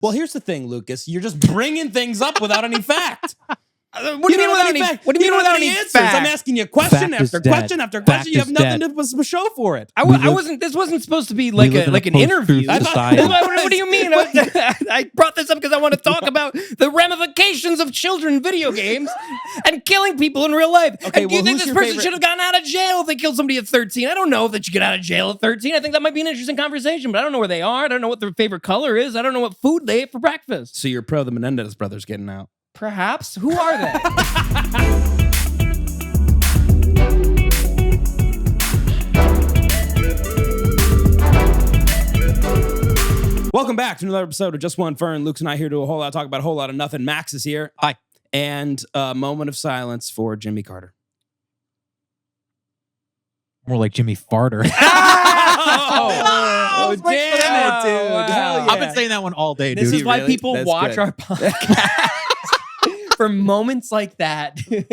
Well, here's the thing, Lucas. You're just bringing things up without any fact. What do you mean without any fact? What do you mean without any answers? fact? I'm asking you question after question after question. You have nothing to show for it. I wasn't. This wasn't supposed to be like an interview. What do you mean? I brought this up because I want to talk about the ramifications of children in video games and killing people in real life. Okay, do you think this person should have gotten out of jail if they killed somebody at 13? I don't know if they should get out of jail at 13. I think that might be an interesting conversation, but I don't know where they are. I don't know what their favorite color is. I don't know what food they ate for breakfast. So you're pro the Menendez brothers getting out? Perhaps. Who are they? Welcome back to another episode of Just One Fern. Luke's and I here to do a whole lot of talk about a whole lot of nothing. Max is here. Hi. And a moment of silence for Jimmy Carter. More like Jimmy Farter. Oh, damn it, dude. Wow. Hell yeah. I've been saying that one all day, dude. This is why really? people That's watch good. our podcast. For moments like that. Dude,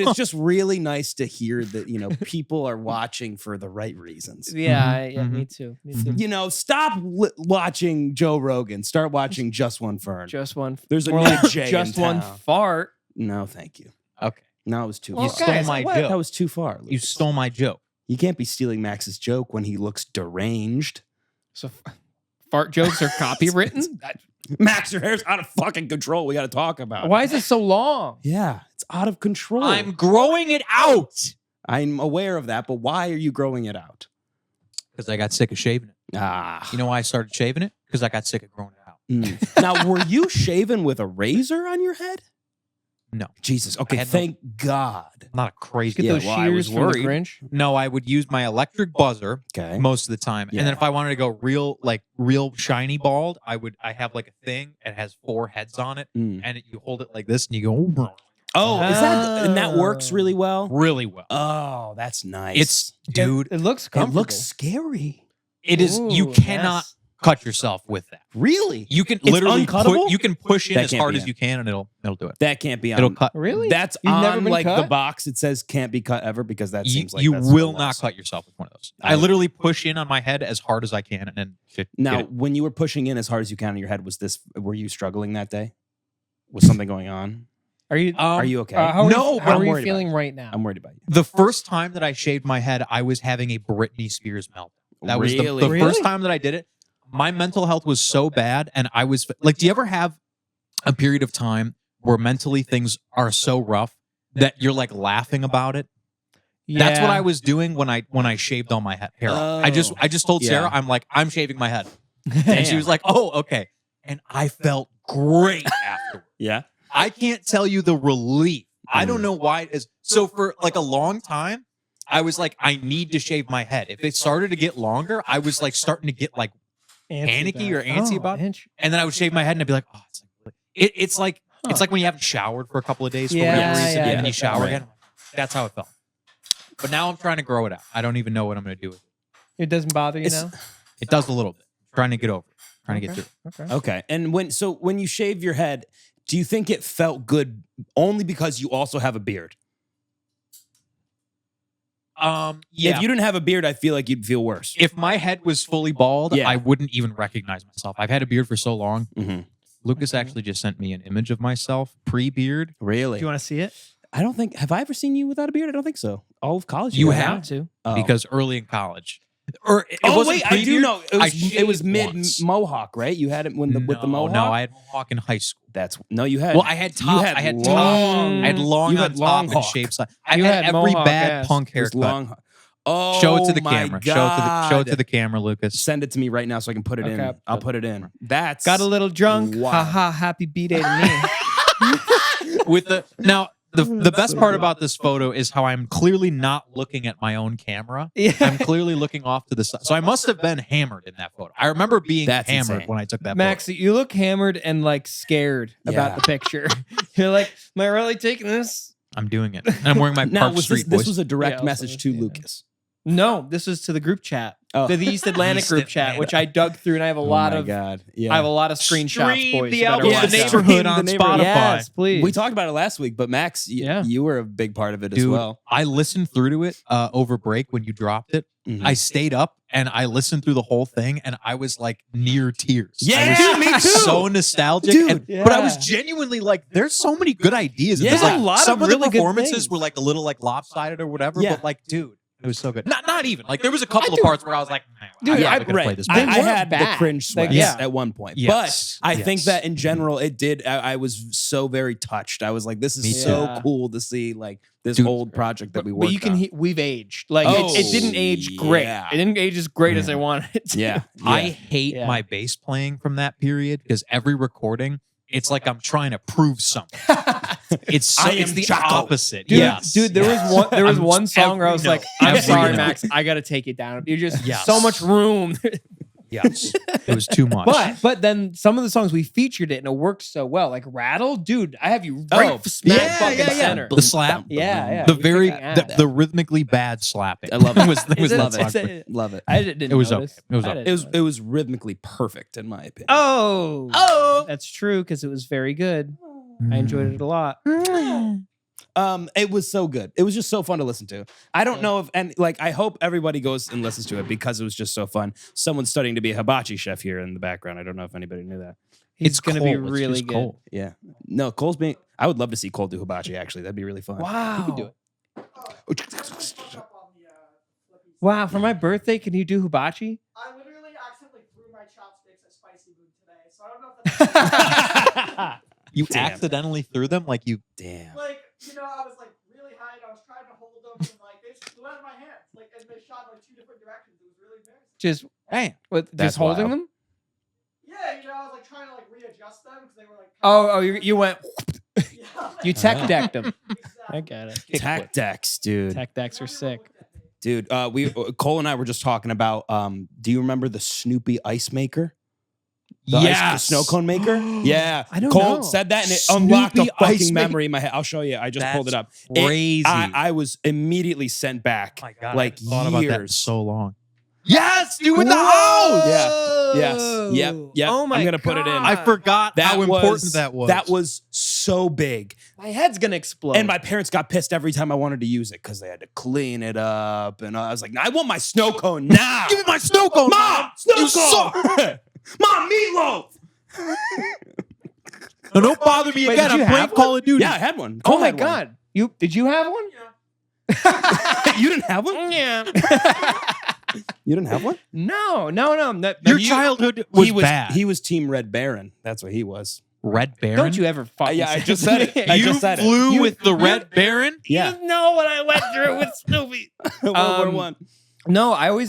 it's just really nice to hear that, people are watching for the right reasons. Yeah, me too. Stop watching Joe Rogan. Start watching Just One Fern. Just one. There's a More new like J just in one town. fart. No, thank you. Okay. No, it was too Well, far. You guys, stole my what? joke. That was too far. Lucas. You stole my joke. You can't be stealing Max's joke when he looks deranged. So fart jokes are copywritten? Max, your hair's out of fucking control. We got to talk about it. Why is it so long? Yeah, it's out of control. I'm growing it out. I'm aware of that, but why are you growing it out? Because I got sick of shaving it. Ah. You know why I started shaving it? Because I got sick of growing it out. Now, were you shaving with a razor on your head? No. Jesus. Okay, had no- thank God. I'm not a crazy. Get Yeah, those well, I shears was from the worried. Grinch? No, I would use my electric buzzer Okay. most of the time. Yeah. And then if I wanted to go real shiny bald, I have like a thing. It has 4 heads on it. Mm. And you hold it like this and you go Oh, and that works really well? really well. Oh, that's nice. It's, dude, It looks it comfortable. looks scary. it is, you Ooh, cannot yes. cut yourself with that. Really? You can It's literally uncuttable? you can push in That as can't hard be as it. you can and it'll do it. That can't be on. It'll cut. Really? That's You've never on been like the cut? box. It says can't be cut ever because that seems like You that's will so not nice. cut yourself with one of those. I literally push in on my head as hard as I can and then Now, get it. when you were pushing in as hard as you can on your head, were you struggling that day? Was something going on? Are you okay? How No, are but how I'm are you worried feeling about right now? I'm worried about you. The first time that I shaved my head, I was having a Britney Spears meltdown. That was the Really? first time that I did it. My mental health was so bad, and I was like, do you ever have a period of time where mentally things are so rough that you're like laughing about it? That's what I was doing when I shaved all my hair off. I just told Sarah, Yeah. I'm shaving my head. And she was like, oh, okay. And I felt great afterwards. Yeah. I can't tell you the relief. I don't know why it is. So for like a long time, I was like, I need to shave my head. If it started to get longer, I was like starting to get like panicky or antsy about it. And then I would shave my head and I'd be like, oh, it's like when you haven't showered for a couple of days for whatever reason, yeah, and then you that's shower right. again. That's how it felt. But now I'm trying to grow it out. I don't even know what I'm going to do with it. It doesn't bother you now? It does a little bit. I'm trying to get over it. Trying to get through it. Okay. Okay. And when you shave your head, do you think it felt good only because you also have a beard? Yeah. If you didn't have a beard, I feel like you'd feel worse. If my head was fully bald, Yeah. I wouldn't even recognize myself. I've had a beard for so long. Mhm. Lucas actually just sent me an image of myself pre-beard. Really? Do you want to see it? I don't think. Have I ever seen you without a beard? I don't think so. All of college. You were. have to. Oh. Because early in college, or it Oh wasn't wait, I do pre-beard, know. I It was shaved mid once. mohawk, right? You had it with the mohawk. No, I had mohawk in high school. You had. Well, I had top. I had long. I had long You on had top long and hawk. shaved side. I You had had every mohawk bad ass. punk It was haircut. long. Oh, Show it to the my camera. God. Show it to the camera, Lucas. Send it to me right now so I can put it in. Okay. I'll put it in. That's Got a little drunk. Wow. Haha, happy B-Day to me. With the best part about this photo is how I'm clearly not looking at my own camera. Yeah. I'm clearly looking off to the side. So I must have been hammered in that photo. I remember being That's hammered insane. when I took that Max, you look hammered and like scared Yeah. about the picture. You're like, am I really taking this? photo. I'm doing it. And I'm wearing my Now Park was Street this voice. was a direct Yeah, I'll message send to it to you. Lucas. No, this was to the group chat. Oh. The East Atlantic East group chat, Atlantic. which I dug through, and I have a lot of God. Yeah. I have a lot of screenshots, Stream boys. the you better album watch The that. Neighborhood on The Neighborhood. Spotify. Yes, please. We talked about it last week, but Max, you were a big part of it as Dude, well. I listened through to it over break when you dropped it. Mhm. I stayed up and I listened through the whole thing, and I was like near tears. Yeah, I was me too. So nostalgic, Dude, but I was yeah. genuinely like, "There's so many good ideas." Yeah. There's like There's a lot some of really the good performances things. were like a little like lopsided or whatever, Yeah. but like, dude, it was so good. Not even like there was a couple of parts where I was like, Dude, "I'm I- not gonna play this." They I weren't had the bad. cringe sweats Like, yeah. at one point, Yes. but I think Yes. that in general, it did. I was so very touched. I was like, "This is Me so too. cool to see like this Dude, old project that we worked But you can on." we've aged. Like Oh, it didn't age great. yeah. It didn't age as great as Yeah. I wanted it to. Yeah, I hate Yeah. my bass playing from that period because every recording, it's like I'm trying to prove something. It's I it's am the Jocko. opposite. Dude, Yes. dude, there was one song where I was every like, note, I'm every sorry, note. Max, I gotta take it down. You're just Yes. so much room. Yes, it was too much. but then some of the songs we featured it and it worked so well. Like Rattle, dude, I have you right smack fucking center. The slap, Yeah. the you very fucking add the rhythmically bad slapping. I love it. was Is it- that love song. it. is it- Love it. I didn't It was notice. okay. It was I okay. didn't It was notice. it was rhythmically perfect in my opinion. Oh, that's true because it was very good. I enjoyed it a lot. It was so good. It was just so fun to listen to. I don't know if, and like, I hope everybody goes and listens to it because it was just so fun. Someone's studying to be a hibachi chef here in the background. I don't know if anybody knew that. It's going to be cold. It's really just good. cold. Yeah. No, Cole's being, I would love to see Cole do hibachi actually. That'd be really fun. Wow. could do it. Wow, for my birthday, can you do hibachi? I literally accidentally threw my chopsticks at spicy food today, so I don't know if that's You Damn. accidentally threw them like you. Damn. like, I was like really high and I was trying to hold them and like they just flew out of my hands. Like and they shot in like 2 different directions. It was really embarrassing. Just Hey, That's just holding wild. them? Yeah, I was like trying to like readjust them because they were like You went, yeah, you tech decked them. exactly. I get it. Tech decks, dude. Tech decks are sick. Dude, Cole and I were just talking about, do you remember the Snoopy Ice Maker? The ice, snow cone maker? Yeah. I don't Cole know. said that and it unlocked a Snoopy Ice fucking Maker. memory in my head. I'll show you. I just pulled it up. That's crazy. I was immediately sent back Oh my God, like I thought about that in years. so long. Yes, dude, with the Whoa! house. Yeah. Yes. Yep. Oh my I'm going to put it in. God. I forgot That how was, important that was. That was so big. My head's going to explode. And my parents got pissed every time I wanted to use it because they had to clean it up. And I was like, I want my snow cone now. Give me my snow cone, Mom, You snow cone. Mom, meatloaf. No, don't bother me Wait, again. did you I'm playing have Call of Duty. Yeah, I had one. oh Cole my had one. God. Did you have one? You didn't have one? Yeah. You didn't have one? No. Your childhood was he was bad. He was Team Red Baron. That's what he was. Red Baron. Don't you ever fucking Yeah, I say just said it. I You just said it. flew with the Red Baron. Yeah. You know what I went through with Snoopy. World War I. No, I got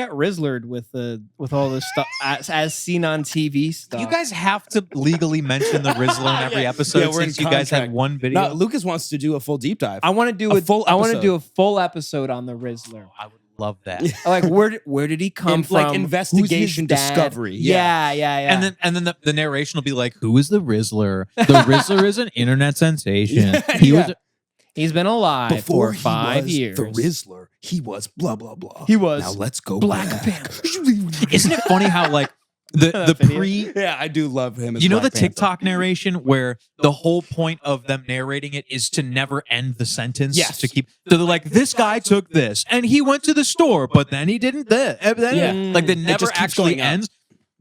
Rizzlered with all this stuff as seen on TV stuff. You guys have to legally mention the Rizzler in every episode Yeah, we're in since you guys had contract. one video. No, Lucas wants to do a full deep dive. I want to do A full I want to episode. do a full episode on the Rizzler. I would love that. Like where did he come from? Like Who's his investigation dad? discovery. Yeah. And then the narration will be like, "Who is the Rizzler? The Rizzler is an internet sensation. He Yeah. was He's been alive Before for he 5 was years. the Rizzler, he was blah blah blah. He was Now let's go Black back. Panther. Isn't it funny how like the video. pre Yeah, I do love him. As you know Black the Panther. TikTok narration where the whole point of them narrating it is to never end the sentence. Yes. To keep so they're like, this guy took this and he went to the store, but then he didn't this. And then, Yeah. like, it It never just keeps actually going up. ends.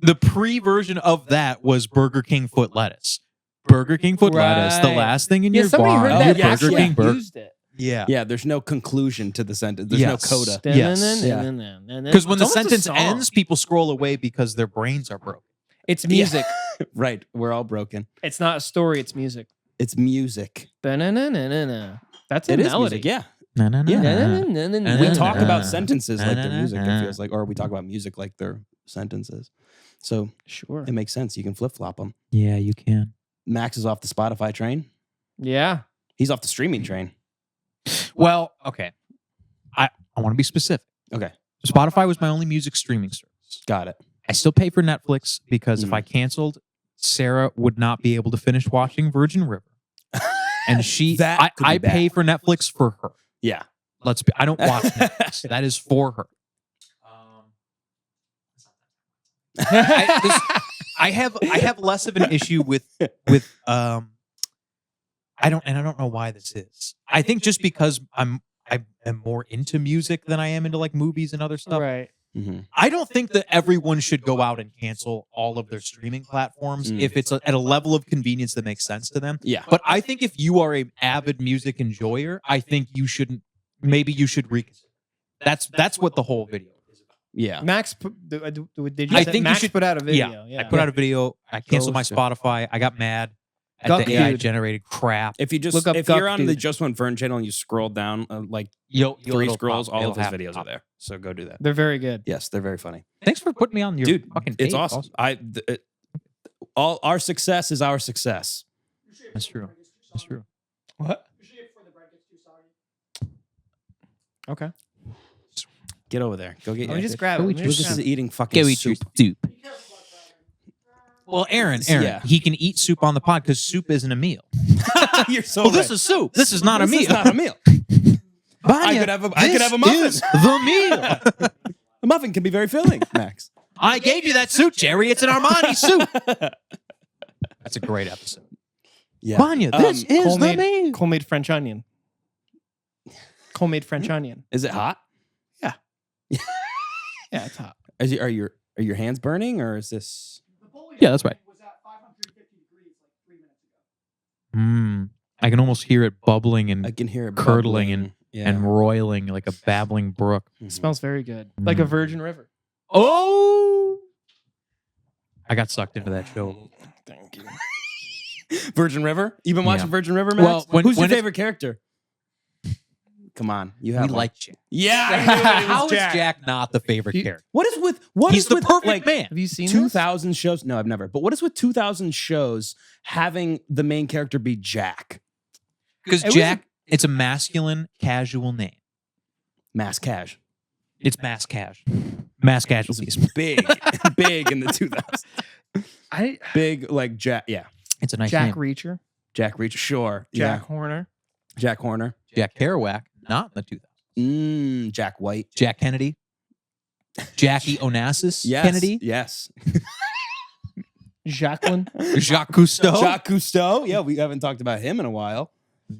The pre-version of that was Burger King foot lettuce. Burger King foot lettuce. The Right. last thing in Yeah, your somebody bar. heard Oh, that. yeah, Burger Actually King burger. used it. Yeah. Yeah, there's no conclusion to the sentence. There's Yes. no coda. Yes. Because when the It's almost a sentence song. ends, people scroll away because their brains are broken. It's music. Right. We're all broken. It's not a story. It's music. It's music. Ba-na-na-na-na-na. That's a It is melody. music. Yeah. No, no, no. Yeah. Na-na-na-na-na-na. We talk about Uh, sentences like they're music, it feels like, or we talk about music like they're sentences. So Sure. it makes sense. You can flip flop them. Yeah, you can. Max is off the Spotify train. Yeah. He's off the streaming train. Well, okay. I want to be specific. Okay. Spotify was my only music streaming service. Got it. I still pay for Netflix because if I canceled, Sarah would not be able to finish watching Virgin River. And That could be I pay bad. for Netflix for her. Yeah. I don't watch Netflix. That is for her. I have less of an issue with I don't know why this is. I think just because I am more into music than I am into like movies and other stuff. Right. Mm-hmm. I don't think that everyone should go out and cancel all of their streaming platforms if it's at a level of convenience that makes sense to them. Yeah. But I think if you are an avid music enjoyer, I think you shouldn't. Maybe you should reconsider. That's what the whole video is about. Yeah. Max, did you? I say think you Max should put out a video. Yeah. I put out a video. I canceled my Spotify. I got mad at Guck the AI dude. generated crap. If you just Look up if you're Guck on the Dude. JustOneFern channel and you scroll down like It'll 3 pop. scrolls, all It'll of his happen. videos are there. So go do that. They're very good. Yes, they're very funny. Thanks for putting me on your Dude, fucking it's page. awesome. All our success is our success. That's true. That's true. What? Usually before the bread gets too soggy. Okay. Get over there. Go get Let me your just grab it. Go Let eat me Lucas just is grab it. eating fucking soup. soup. Be careful about that. Well, Aaron, Yeah. he can eat soup on the pod because soup isn't a meal. You're so Oh, right. this is soup. This is not a This meal. is not a meal. Vanya, I could have a muffin. This is the meal. A muffin can be very filling, Max. I gave you that soup, Jerry. It's an Armani soup. That's a great episode. Yeah. Vanya, this is Cole the made, meal. Cole made French onion. Cole made French onion. Is it hot? Yeah, it's hot. Are your hands burning or is this? The bowling Yeah, that's right. was at 550 degrees like 3 minutes ago. I can almost hear it bubbling I and can hear it Curdling bubbling. and roiling like a babbling brook. It smells very good. Like a virgin river. Oh! I got sucked into that show. Thank you. Virgin River. You've been watching Yeah. Virgin River, Max? Well, when who's your it's- favorite character? Come on, you We have one. like Jack. Yeah, I knew it. It was How is Jack. Jack not the favorite character? What is with He's the with, perfect like, man. Have you seen 2,000 shows? No, I've never. But what is with 2,000 shows having the main character be Jack? Because It was Jack, it's a masculine, casual name. Mass Cash. It's mass cash. Mass It's casualties. big, big in the 2000s. Big like Jack. Yeah, It's a nice Jack name. Reacher, Jack Reacher. Sure. Jack Yeah. Horner. Jack Horner. Jack Kerouac, not in the 2000s. Jack White. Jack Kennedy. Jackie Onassis Yes. Kennedy. Yes. Jacqueline. Jacques Cousteau. Jacques Cousteau. Yeah, we haven't talked about him in a while.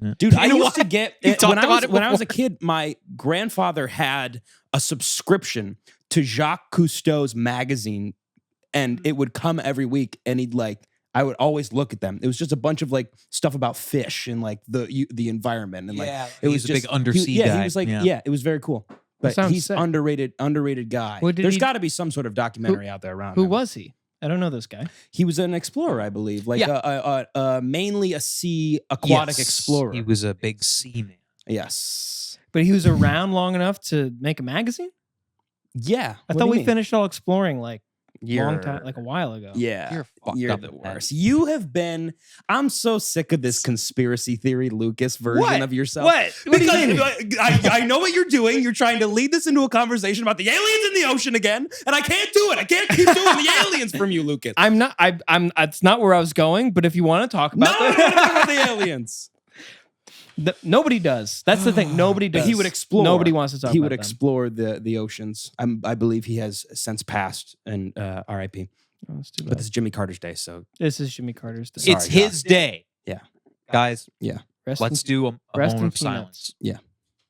Yeah. Dude, I You know used what? to get You when talked I about was it when I was a before. kid. My grandfather had a subscription to Jacques Cousteau's magazine, and it would come every week. And I would always look at them. It was just a bunch of like stuff about fish and like the environment and like it was he's a just big undersea guy. Yeah, he was like yeah, it was very cool. But sounds he's sick. underrated guy. What did There's he- got to be some sort of documentary out there around Who him. was he? I don't know this guy. He was an explorer, I believe, like mainly a sea aquatic Yes, explorer. He was a big seaman. Yes. But he was around long enough to make a magazine? Yeah. I thought we finished all exploring like long time, like a while ago. Yeah. You're fucked You're up the with that. worst. You have been. I'm so sick of this conspiracy theory Lucas version What? of yourself. What? What do you mean? Because I know what you're doing. You're trying to lead this into a conversation about the aliens in the ocean again, and I can't do it. I can't keep doing the aliens from you, Lucas. I'm not. I'm. It's not where I was going. But if you want to talk No, about I don't want to talk about the aliens. nobody does. That's the thing. Nobody does. He would explore. Nobody wants to talk. He about would them. explore the oceans. I believe he has since passed, and R.I.P. Oh, that's too But bad. this is Jimmy Carter's day, so This is Jimmy Carter's day. Sorry, It's his day. Yeah. Guys, Rest let's in- do a rest moment in of silence. Yeah.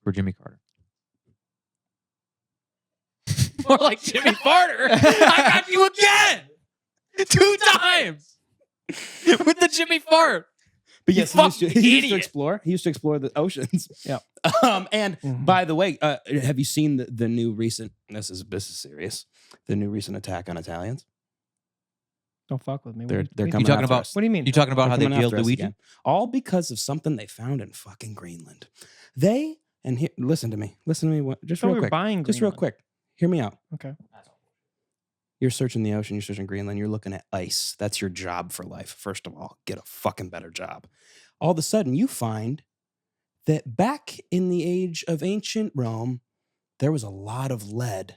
For Jimmy Carter. More like Jimmy Carter. I got you again. 2 times. With the Jimmy fart. But yes, fucking he used to idiot. explore. He used to explore the oceans. Yeah. And Mhm. by the way, have you seen the new recent? This is serious. The new recent attack on Italians. Don't fuck with me. They're what, coming talking after about- us. what do you mean? You talking about how They're they coming killed after us Luigi? again. All because of something they found in fucking Greenland. They and here, listen to me. Listen to me. Just thought real we were quick. buying Just real Greenland. quick. Hear me out. Okay. You're searching the ocean, you're searching Greenland, you're looking at ice. That's your job for life. First of all, get a fucking better job. All of a sudden, you find that back in the age of ancient Rome, there was a lot of lead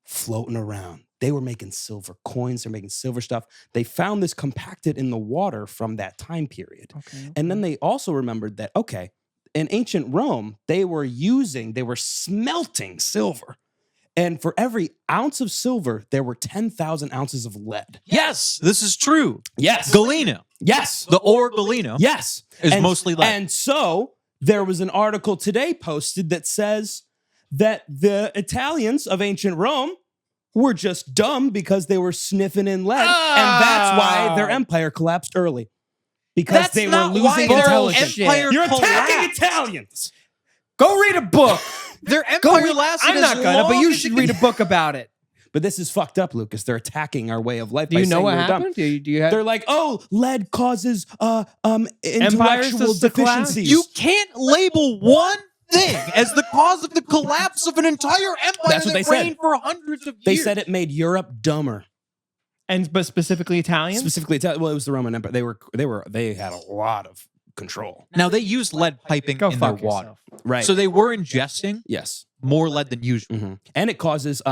floating around. They were making silver coins, they're making silver stuff. They found this compacted in the water from that time period. Okay. And then they also remembered that, okay, in ancient Rome, they were smelting silver. And for every ounce of silver, there were 10,000 ounces of lead. Yes, this is true. Yes. Galena. Yes. The ore galena Yes. is mostly lead. And so there was an article today posted that says that the Italians of ancient Rome were just dumb because they were sniffing in lead. And that's why their empire collapsed early. Because That's they were not why losing their intelligence. empire You're attacking collapsed. Italians. Go read a book. Their Go empire read. lasted I'm as not gonna, long but you as should it read a could- book about it. But this is fucked up, Lucas. They're attacking our way of life. Do by you know saying what we're dumb. happened? Do you have? They're like, oh, lead causes Empires intellectual to collapse? deficiencies. You can't label one thing as the cause of the collapse of an entire empire That's what that they said. reigned for hundreds of years. They said it made Europe dumber. but specifically Italians. Specifically, well, it was the Roman Empire. They had a lot of control. Now they used lead piping Go in their fuck water, yourself. Right. so they were ingesting yes. more lead than usual. Mhm. And it causes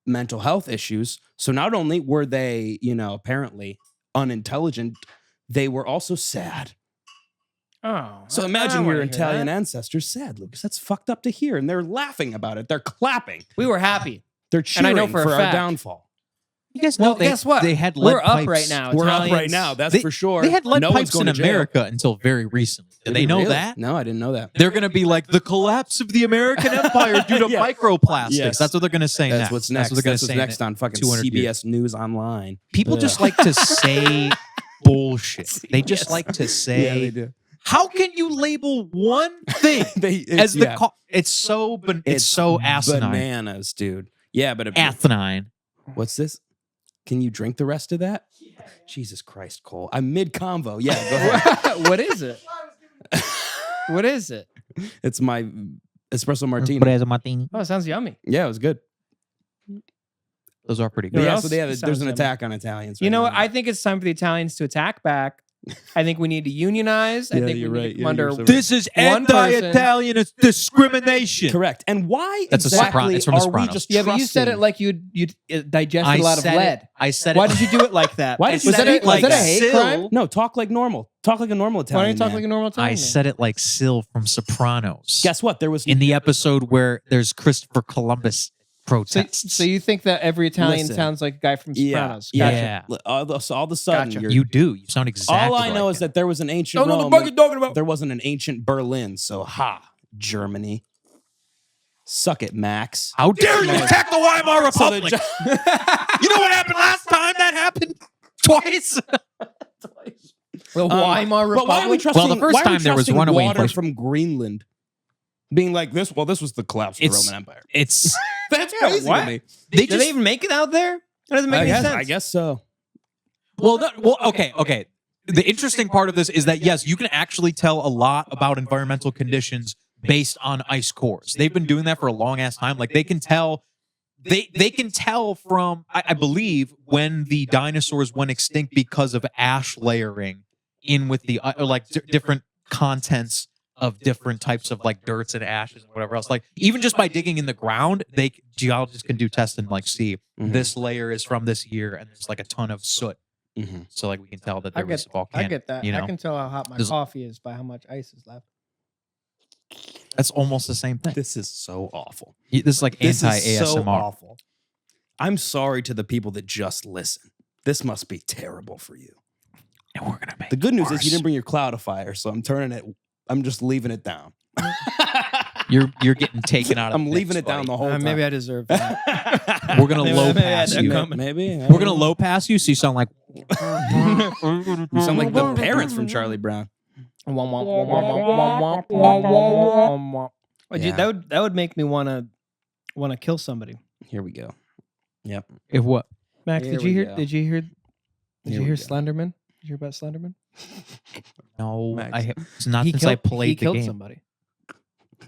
mental health issues. So not only were they, apparently unintelligent, they were also sad. Oh, So I imagine don't your wanna hear Italian that. ancestors sad, Lucas. That's fucked up to hear. And they're laughing about it. They're clapping. We were happy. They're And cheering I know for a our fact. downfall. You guys Well, know they, guess what? they had lead We're up pipes. right now. We're up right Italians- now. That's They- for sure. They had lead no one's pipes going in to jail. America until very recently. Did they know really? that? No, I didn't know that. They're going to be like the collapse of the American empire due to Yeah. microplastics. Yes. That's what they're going to say That's next. what's next. That's what they're going That's to what's say next on fucking 200 CBS years. News Online. People Ugh. just like to say bullshit. They just like to say. Yeah, they do. How can you label one thing as the? It's so. It's so asinine. Bananas, dude. Yeah, but Asinine. what's this? Can you drink the rest of that? Jesus Christ, Cole. I'm mid convo. Yeah, go ahead. What is it? What is it? It's my espresso martini. Oh, it sounds yummy. Yeah, it was good. Those are pretty But good. What yeah, else so there's sounds an yummy? attack on Italians. You right know what? now. I think it's time for the Italians to attack back. I think we need to unionize. I Yeah, think you're we need right. to Yeah, come under. you're so right. This is One person- anti-Italian Mm-hmm. discrimination. Correct. And why That's a exactly Sopran- it's from The are we Sopranos. just Yeah, but you said it trusting- like you'd digested a lot of lead. I said Why it. did you do it like that? Why did you was say that a, it was like that a that? hate Still- crime? No, talk like normal. Talk like a normal Why don't Italian you talk man. like a normal Italian? I said it like Syl from Sopranos. Guess what? There was in the episode where there's Christopher Columbus protests. So you think that every Italian Listen. sounds like a guy from Sopranos? Yeah. Gotcha. Yeah. All of a sudden, Gotcha. you're, You do. You sound exactly. all I know like is that there was an ancient Don't know Rome. the fuck you're talking about. There wasn't an ancient Berlin. So Germany. Suck it, Max. How dare you attack the Weimar So the Republic? You know what happened last time that happened? Twice. The Weimar But why are we Republic. trusting? Well, the first why are we time there was trusting runaway water inflation. from Greenland, being like this. Well, this was the collapse of the It's- Roman Empire. It's That's Yeah, crazy what? to me. they Did just they even make it out there? That doesn't make any sense. I guess so. okay. The interesting part of this is that yes, you can actually tell a lot about environmental conditions based on ice cores. They've been doing that for a long ass time. Like they can tell can tell from I believe when the dinosaurs went extinct because of ash layering in with the different contents of different types of like dirts and ashes and whatever else. Like even just by digging in the ground, geologists can do tests and like see Mhm. this layer is from this year and there's like a ton of soot. Mm-hmm. So like we can tell that I there was get, a volcano. I get that. You know, I can tell how hot my There's- coffee is by how much ice is left. that's almost the same thing. This is so awful. This is like This anti is so ASMR. awful. I'm sorry to the people that just listen. This must be terrible for you. And we're gonna make The good news worse. is you didn't bring your cloudifier, so I'm just leaving it down. You're getting taken out of. I'm leaving it down the whole time. Maybe I deserve that. We're gonna Maybe- low maybe I had pass that you. coming. Maybe. We're gonna low pass you, so you sound like. You sound like the parents from Charlie Brown. Yeah. That would make me wanna kill somebody. Here we go. Yep. If what? Max, Here did we you hear? go. Did you hear? Did Here you we hear go. Slenderman? Did you hear about Slenderman? No, Max. it's not He since killed, I played he the killed game. somebody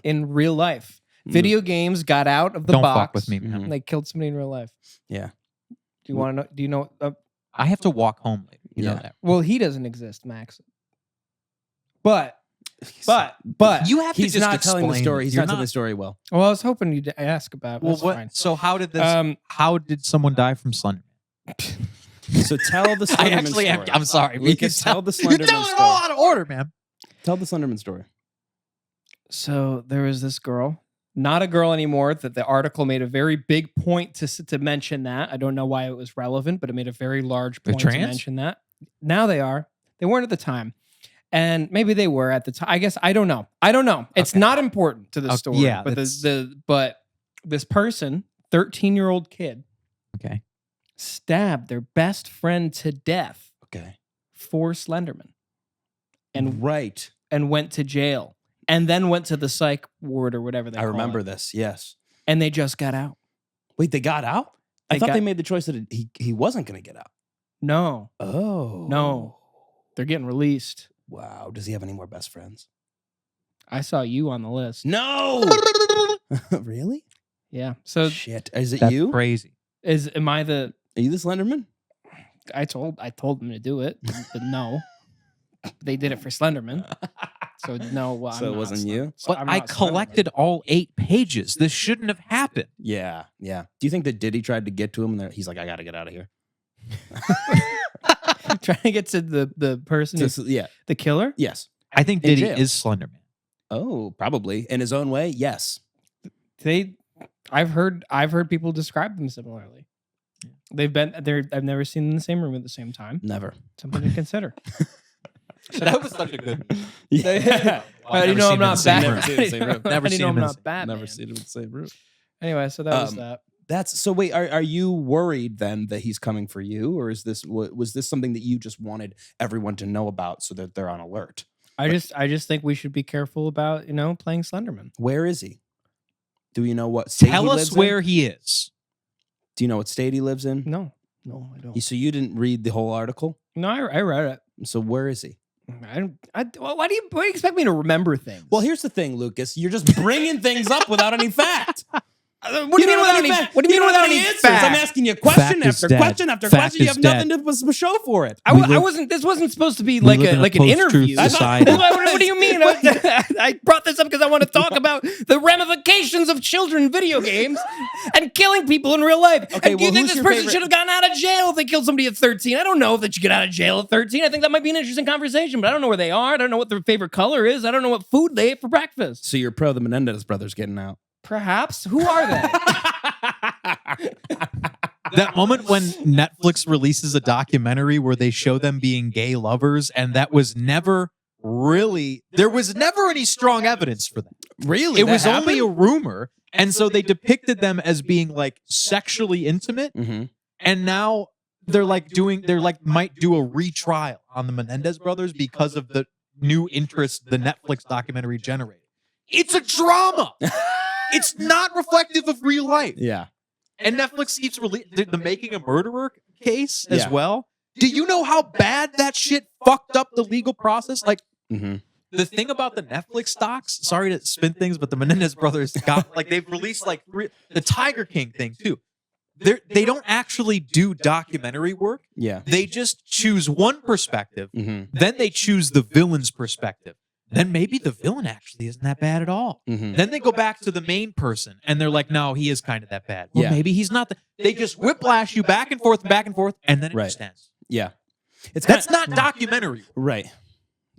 in real life. Video games got out of the Don't box. fuck with me, man. Mhm. And they killed somebody in real life. Yeah. Do you want to know? Do you know? I have to walk home later. You know Yeah. that. Well, he doesn't exist, Max. But You have He's to just not telling the explain story. it. He's You're not telling the story well. well, I was hoping you'd ask about. Well, That's what? fine. So how did this? How did someone die from Slender? So tell the Slenderman story. I'm sorry. We can tell the You're Slenderman telling them story. all out of order, man. Tell the Slenderman story. So there was this girl, not a girl anymore, that the article made a very big point to mention that. I don't know why it was relevant, but it made a very large point to mention that. Now they are. They weren't at the time. And maybe they were at the time. I guess I don't know. It's not important to the story. Yeah, but but this person, 13-year-old kid, Okay. stabbed their best friend to death Okay. for Slenderman. And Right. and went to jail. And then went to the psych ward or whatever they I call remember it. this. Yes. And they just got out. Wait, they got out? I thought they made the choice that he wasn't going to get out. No. Oh. No. They're getting released. Wow. Does he have any more best friends? I saw you on the list. No. Really? Yeah. So Shit. Is it That's you? crazy. am I the Are you the Slenderman? I told them to do it, but no. They did it for Slenderman. So no, well, So it wasn't you? But I collected all 8 pages. This shouldn't have happened. Yeah. Yeah. Do you think that Diddy tried to get to him and he's like, I got to get out of here? trying to get to the person who's Yeah. the killer. Yes. I think In Diddy jail. is Slenderman. Oh, probably. In his own way. Yes. I've heard people describe them similarly. I've never seen them in the same room at the same time. Never. Something to consider. That was such a good. Yeah. How do you know I'm not Never Batman? seen him in the same room. Never How do you seen know him I'm in not the Batman? Never seen him in the same room. Anyway, so that was that. That's so. Wait, are you worried then that he's coming for you, or is this was this something that you just wanted everyone to know about so that they're on alert? I just think we should be careful about playing Slenderman. Where is he? Do you know what state Tell he us lives where in? he is. Do you know what state he lives in? No, I don't. So you didn't read the whole article. No, I read it. So where is he? Why do you expect me to remember things? Well, here's the thing, Lucas. You're just bringing things up without any fact. what do you mean without any fact? What do you mean without any answers? fact? I'm asking you question Fact is after dead. question after Fact question. You is have dead. nothing to show for it. I wasn't. This wasn't supposed to be like live in a an post-truth interview. society. What do you mean? I brought this up because I want to talk about the ramifications of children in video games and killing people in real life. Okay, and do you well, think who's this your person favorite- should have gotten out of jail if they killed somebody at 13? I don't know if they should get out of jail at 13. I think that might be an interesting conversation, but I don't know where they are. I don't know what their favorite color is. I don't know what food they ate for breakfast. So you're pro the Menendez brothers getting out? Perhaps. Who are they? That moment when Netflix releases a documentary where they show them being gay lovers, and that was never really, there was never any strong evidence for that. Really? It was only a rumor. And so they depicted them as being like sexually intimate. Mm-hmm. And now they're like might do a retrial on the Menendez brothers because of the new interest the Netflix documentary generated. It's a drama. It's not reflective of real life. Yeah. And Netflix keeps the Making a Murderer case as Yeah. well. Do you know how bad that shit fucked up the legal process? Like, Mm-hmm. the thing about the Netflix stocks, sorry to spin things, but the Menendez brothers got, like, they've released, like, the Tiger King thing, too. They don't actually do documentary work. Yeah. They just choose one perspective, Mm-hmm. then they choose the villain's perspective. Then maybe the villain actually isn't that bad at all. Mm-hmm. Then they go back to the main person, and they're like, no, he is kind of that bad. Well, Yeah. maybe he's not. They just whiplash you back and forth, and then it Right. just ends. Yeah. It's That's not documentary. right.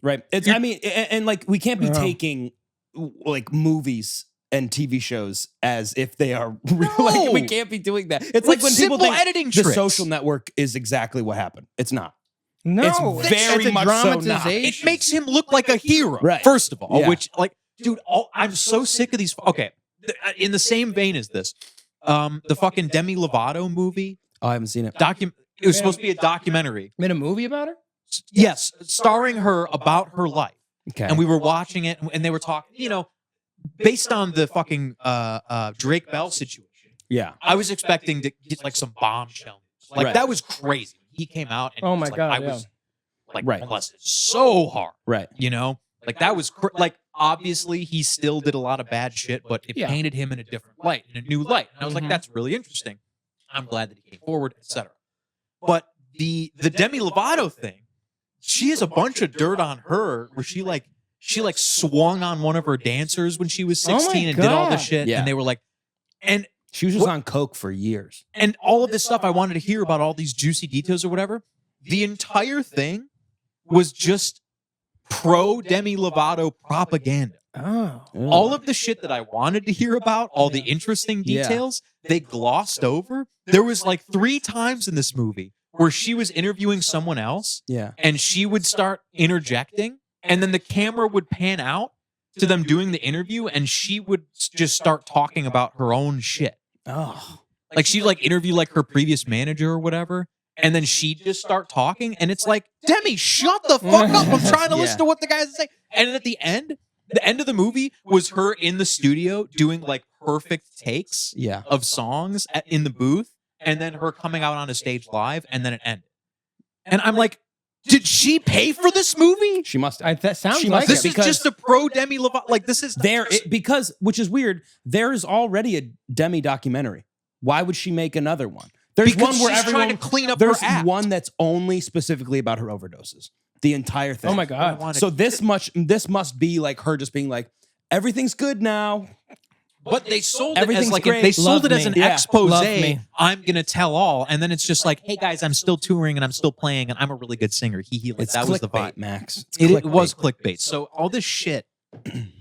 Right. It's. I mean, and like we can't be taking like movies and TV shows as if they are real. Like we can't be doing that. It's like when people simple think editing The tricks. Social Network is exactly what happened. It's not. No, It's very a much so not. dramatization. It makes him look like a hero, Right. first of all. Yeah. Which, like, dude, I'm so sick of these. Okay, in the same vein as this, the fucking Demi Lovato movie. Oh, I haven't seen it. It was supposed to be a documentary. made a movie about her. Yes, starring her about her life. Okay. And we were watching it, and they were talking, based on the fucking Drake Bell situation. Yeah. I was expecting to get like some bombshell news. Like Right. that was crazy. He came out and Oh he was my like, God, I yeah. was like Right. molested so hard. Right. Like that was like obviously he still did a lot of bad shit, but it Yeah. painted him in a different light, in a new light. And I was like, Mhm. that's really interesting. I'm glad that he came forward, etc. But the Demi Lovato thing, she has a bunch of dirt on her where she swung on one of her dancers when she was Oh my 16 and did all this God. shit. Yeah. And they were like, and She was just on coke for years. and all of this stuff I wanted to hear about all these juicy details or whatever. The entire thing was just pro Demi Lovato propaganda. Oh. All of the shit that I wanted to hear about, all the interesting details, they glossed over. There was like 3 times in this movie where she was interviewing someone else, and she would start interjecting, and then the camera would pan out to them doing the interview, and she would just start talking about her own shit. Oh. Like she'd like interview like her previous manager or whatever, and then she'd just start talking, and it's like, Demi, shut the fuck up. I'm trying to listen to what the guys say. And then at the end of the movie was her in the studio doing like perfect takes of songs in the booth, and then her coming out on a stage live, and then it ended. And I'm like, did she pay for this movie? She must have. That sounds She like must it. have. This is just a pro Demi Lovato. Like this is because which is weird. There is already a Demi documentary. Why would she make another one? There's because one where she's everyone trying to clean up her There's act. one that's only specifically about her overdoses. The entire thing. Oh my God. So this must be like her just being like, everything's good now. But they sold it Everything's as like great. they sold Love it as me. an Yeah. expose. Love me. I'm gonna tell all, and then it's just like, hey guys, I'm still touring and I'm still playing and I'm a really good singer. Like It's that was the clickbait, vibe. Max. It's It clickbait. was clickbait. So all this shit,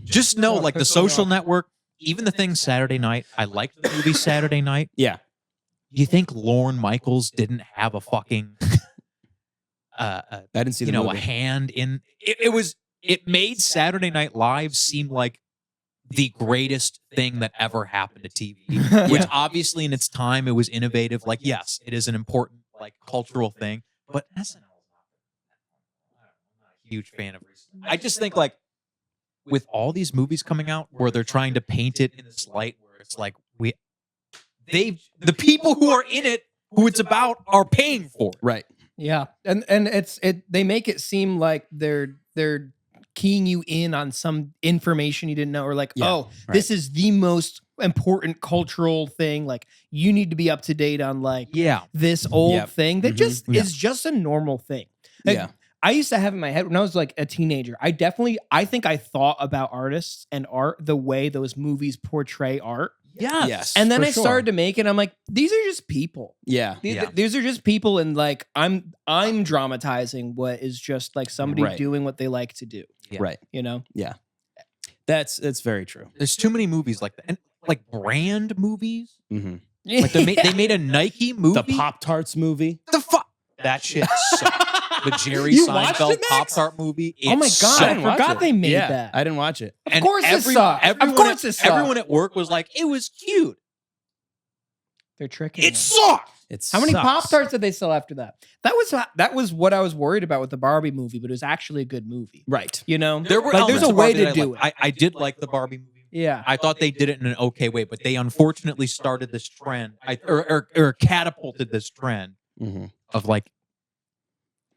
just know, like the Social Network, even the thing Saturday Night. I liked the movie Saturday Night. Yeah. You think Lorne Michaels didn't have a fucking, I didn't see the a movie. hand in it? It made Saturday Night Live seem like the greatest thing that ever happened to TV. Which obviously in its time it was innovative. Like, yes, it is an important like cultural thing, but SNL, I'm not a huge fan of. I just think like with all these movies coming out where they're trying to paint it in this light where it's like the people who are in it, who it's about, are paying for it. Right. Yeah, and they make it seem like they're keying you in on some information you didn't know, or like, this is the most important cultural thing. Like you need to be up to date on like this old thing that just is just a normal thing. Like, I used to have in my head when I was like a teenager. I think I thought about artists and art the way those movies portray art. Yes. And then for I started to make it. I'm like, these are just people. Yeah. These are just people, and like I'm dramatizing what is just like somebody doing what they like to do. Yeah. Right. You know? Yeah. That's very true. There's too many movies like that, and like brand movies. Mm-hmm. Like they made a Nike movie. The Pop-Tarts movie. The fuck that shit sucked. The Jerry You watched Seinfeld it, Max? Pop-Tart movie. Oh my God, I forgot they made Yeah, that. I didn't watch it. Of course it sucked. Of course it sucked. Everyone at work was like, it was cute. They're tricking It me. sucked. How many sucks. Pop-Tarts did they sell after that? That was what I was worried about with the Barbie movie, but it was actually a good movie. Right. You know? There were like, there's elements a of way Barbie to that do liked. I did like the Barbie movie. Yeah. I thought they did it in an okay way, but they unfortunately started this trend, or catapulted this trend of like,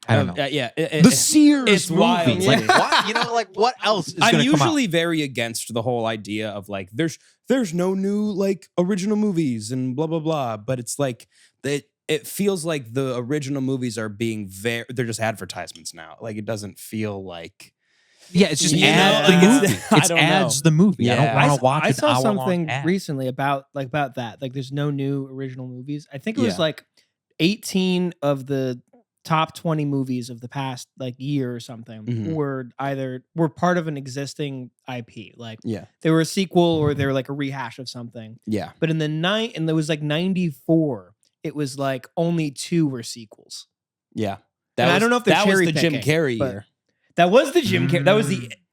I don't know. The Sears it's movies. wild. Like, what? You know, like what else is I'm going to come out? usually very against the whole idea of like there's no new like original movies and blah blah blah, but it's like it feels like the original movies are being they're just advertisements now. Like it doesn't feel like it's just You ads know, the like, movie. I It's don't ads know. the movie. Yeah. I don't want to watch I an saw hour-long something ad. recently about that. Like there's no new original movies. I think it was Yeah. like 18 of the top 20 movies of the past like year or something Mhm. were part of an existing IP. Like Yeah. they were a sequel or they were like a rehash of something. Yeah. But in and there was like 94, it was like only 2 were sequels. Yeah. And I don't know if they're that was cherry the Jim picking, Carrey but- year. That was the Jim Carrey.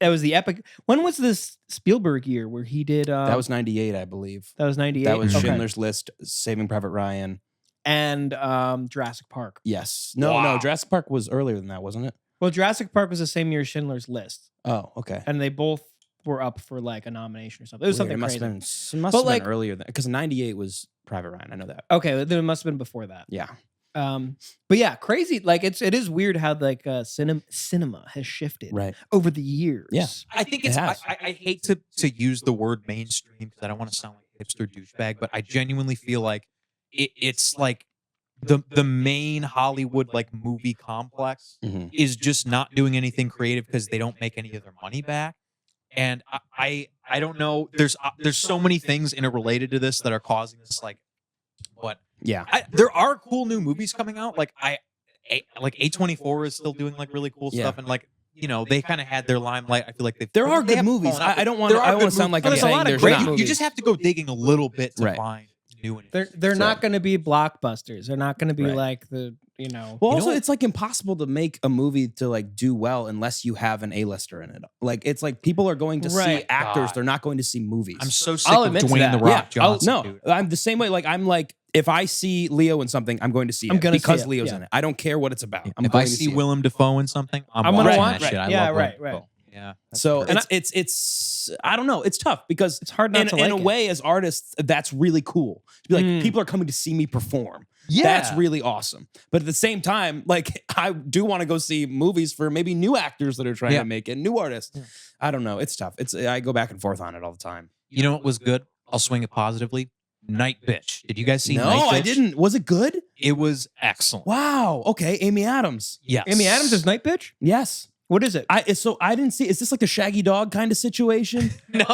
That was the epic. When was this Spielberg year where he did? That was 98, I believe. That was 98. That was Okay. Schindler's List, Saving Private Ryan. And Jurassic Park. Yes. No, Wow. Jurassic Park was earlier than that, wasn't it? Well, Jurassic Park was the same year as Schindler's List, Oh, okay. and they both were up for like a nomination or something. It was Weird. something It must crazy. have been, must But, have like- been earlier because 98 was Private Ryan. I know that. Okay, then it must have been before that. Yeah. But yeah, crazy. Like it is weird how like cinema has shifted Right. over the years. Yeah. I think It it's. has. I hate to use the word mainstream because I don't want to sound like a hipster douchebag, but I genuinely feel like it's like the main Hollywood like movie complex Mhm. is just not doing anything creative because they don't make any of their money back. And I don't know. There's so many things interrelated to this that are causing this. Like, but Yeah. there are cool new movies coming out. Like like A24 is still doing like really cool Yeah. stuff, and like they kind of had their limelight. I feel like There are they good have movies. fallen out, I don't want to sound like I'm There's a lot saying of there's great not. movies. You just have to go digging a little bit to Right. find new and They're not going to be blockbusters. They're not going to be Right. like the Well, You know also, what? it's like impossible to make a movie to like do well unless you have an A-lister in it. Like, it's like people are going to see Right. actors; God. they're not going to see movies. I'm so sick I'll of admit to Dwayne that. the Rock Yeah, Johnson. no, dude. I'm the same way. Like, I'm like, if I see Leo in something, I'm going to see I'm it gonna see because it, Leo's yeah. in it. I don't care what it's about. I'm If going I to see see it. Willem Dafoe in something, I'm gonna watching watch that it. shit. I Yeah, love right, Willem right. Dafoe. Yeah. So And it's I don't know. It's tough because it's hard not to like in a it. way, as artists, that's really cool. To be like, Mm. people are coming to see me perform. Yeah. That's really awesome. But at the same time, like, I do want to go see movies for maybe new actors that are trying Yeah. to make it, new artists. Yeah. I don't know. It's tough. I go back and forth on it all the time. You know what was good? I'll swing it positively. Night Bitch. Did you guys see No, Night Bitch? I didn't. Was it good? It was excellent. Wow. Okay, Amy Adams. Yes. Amy Adams is Night Bitch? Yes. What is it? I didn't see. Is this like the Shaggy Dog kind of situation? No.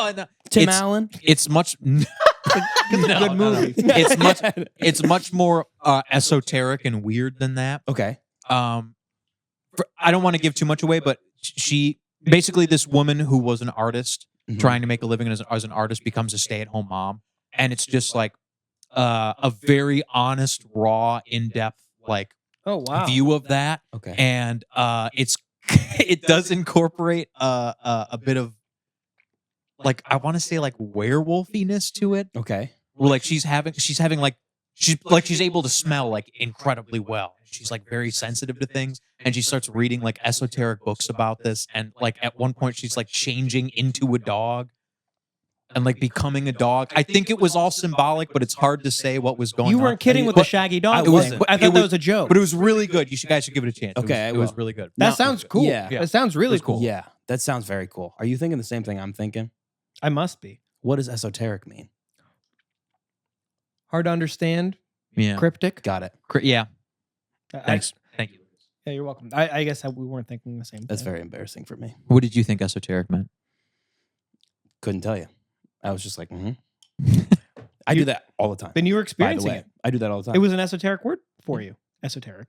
Tim It's- Allen. It's much. good movie. It's much more esoteric and weird than that. Okay. I don't want to give too much away, but she basically, this woman who was an artist Mhm. trying to make a living as an artist becomes a stay-at-home mom, and it's just like a very honest, raw, in-depth like Oh, wow. view of that, Okay. and it does incorporate a bit of like, I want to say like werewolfiness to it. Okay. Where like she's having like she's able to smell like incredibly well. She's like very sensitive to things, and she starts reading like esoteric books about this. And like at one point, she's like changing into a dog and like becoming a dog. I think it was all symbolic, but it's hard to say what was going on. You weren't kidding with the Shaggy Dog I thing. wasn't. I thought that was a joke. But it was really good. You guys should give it a chance. Okay, it I was will. really good. That No, sounds cool. yeah. That sounds really It was cool. cool. Yeah, that sounds very cool. Are you thinking the same thing I'm thinking? I must be. What does esoteric mean? Hard to understand. Yeah. Cryptic. Got it. Yeah. I- Thanks. Thank you. yeah, you're welcome. I guess we weren't thinking the same thing. That's very embarrassing for me. What did you think esoteric meant? Couldn't tell you. I was just like, I do that all the time. Then you were By the experiencing way, it. I do that all the time. It was an esoteric word for you. Esoteric.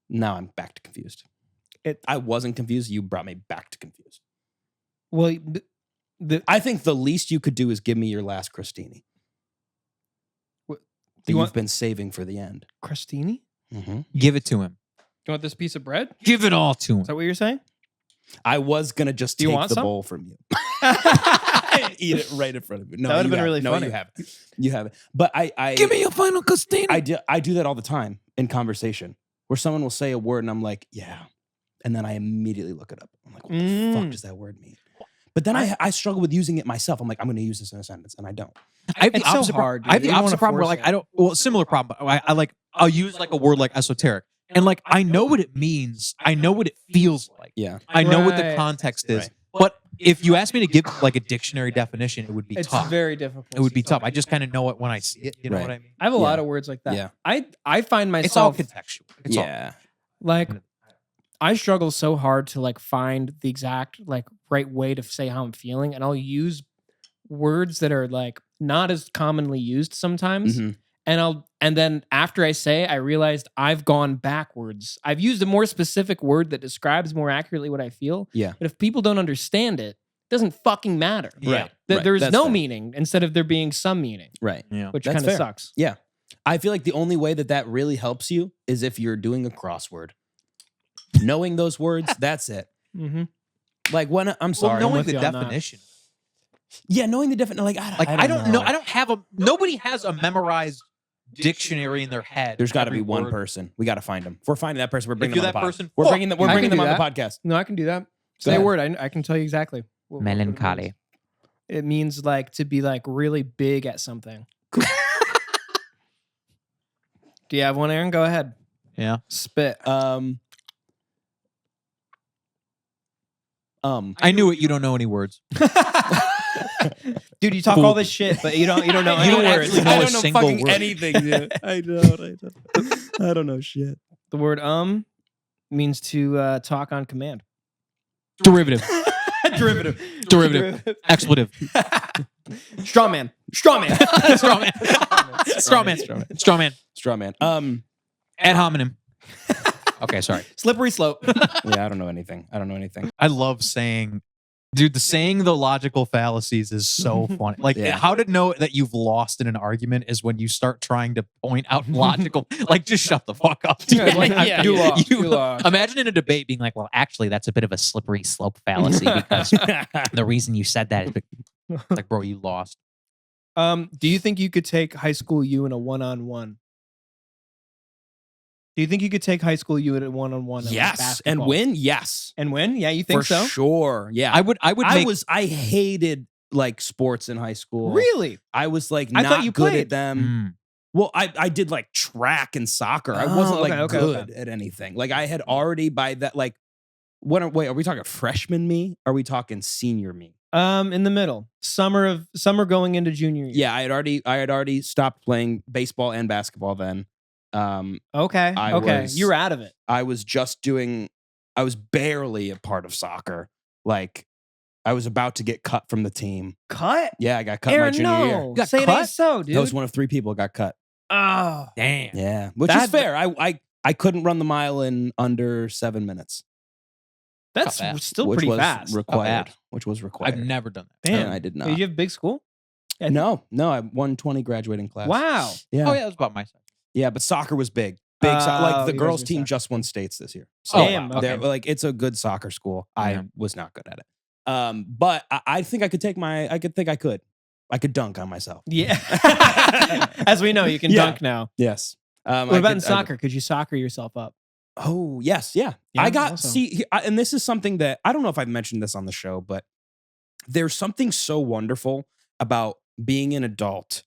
Now I'm back to confused. I wasn't confused. You brought me back to confused. Well, I think the least you could do is give me your last crostini What- that you you've want- been saving for the end. crostini? Mm-hmm. Give it to him. You want this piece of bread? Give it all to him. Is that what you're saying? I was gonna just Do you take want the some? bowl from you and eat it right in front of you. No, That would've you been haven't. really No, funny. you haven't. You haven't. But I Give me your final crostini. I do that all the time in conversation where someone will say a word and I'm like, yeah. And then I immediately look it up. I'm like, what the fuck does that word mean? But then I struggle with using it myself. I'm like, I'm going to use this in a sentence, and I don't. I have the It's so opposite hard, I have dude. the You don't opposite wanna problem where force like it. I don't. Well, similar problem. I'll use like a word like esoteric, and like I know what it means. I know what it feels like. Yeah. I know what the Right. context is. Right. But if you ask me to give like a dictionary definition, it would be It's tough. very difficult. It would be tough. I just kind of know it when I see it. You know Right. what I mean? I have a lot Yeah. of words like that. Yeah. I find It's all myself contextual. It's all. yeah. like I struggle so hard to like find the exact like right way to say how I'm feeling, and I'll use words that are like not as commonly used sometimes. Mhm. And then after I say, I realized I've gone backwards. I've used a more specific word that describes more accurately what I feel. Yeah. But if people don't understand it, it doesn't fucking matter. Yeah. Right. There's That's no fair. meaning instead of there being some meaning, Right. Yeah. which That's kind of fair. sucks. Yeah. I feel like the only way that really helps you is if you're doing a crossword. Knowing those words, that's it. Mm-hmm. Like when I'm sorry. Well, knowing with the you on that. definition. Yeah, knowing the definition. Like I don't know. I don't have a. Nobody has a memorized dictionary in their head. There's got to Every be one word. person. We got to find him. If we're finding that person, we're bringing you're them on that the pod. person, We're fuck, bringing them. We're I bringing can them do on the that. podcast. No, I can do that. Go Say a ahead. word. I can tell you exactly. what it Melancholy. means. It means like to be like really big at something. Do you have one, Aaron? Go ahead. Yeah. Spit. I knew it. You don't know any words. Dude, you talk all this shit, but you don't know You any don't words. actually know I a don't know single fucking word. anything, dude. I don't. I don't know shit. The word means to talk on command. Derivative. Derivative. Derivative. Expletive. Straw man. Straw man. Straw man. Straw man. Straw man. Straw man. Ad hominem. Okay, sorry. Slippery slope. Yeah, I don't know anything. I love saying, dude, saying the logical fallacies is so funny. Like, Yeah. how to know that you've lost in an argument is when you start trying to point out logical, like, just shut the fuck up. Dude. Yeah, like, Like, yeah, you- you you- lost. Imagine in a debate being like, well, actually, that's a bit of a slippery slope fallacy because the reason you said that is like, bro, you lost. Do you think you could take high school you in a one-on-one? Do you think you could take high school you in a one-on-one? Yes, and win. Yes, And win? Yeah, you think for so? sure. Yeah, I would make, I hated like sports in high school. Really? I was like I not thought you good played. at them. Well, I did like track and soccer. I Oh, wasn't like okay, good at anything. Like I had already by that like wait, are we talking freshman me? Are we talking senior me? In the middle. Summer going into junior year. Yeah, I had already stopped playing baseball and basketball then. Okay. I You were out of it. I was barely a part of soccer. Like I was about to get cut from the team. Cut? Yeah, I got cut Aaron, my junior year. no. got Say it cut? ain't so, dude. I was one of 3 people who got cut. Oh. damn. Yeah, which That- is fair. I couldn't run the mile in under 7 minutes, That's Not bad. still which pretty was fast. required. bad. Which was required. I've never done that. Damn. And I did not. Did you have big school? Yeah. No, I won 20 graduating class. Wow. Yeah. Oh, yeah, it was about my size. Yeah, but soccer was big. Like the you guys girls were team soccer. just won states this year. Oh, Damn. wow. Okay. They're, like it's a good soccer school. Yeah. I was not good at it. But I think I could dunk on myself. Yeah. As we know, you can Yeah. dunk now. Yes. What about in soccer? Could you soccer yourself up? Oh, yes. Yeah. Yeah, I got, awesome. and this is something that I don't know if I've mentioned this on the show, but there's something so wonderful about being an adult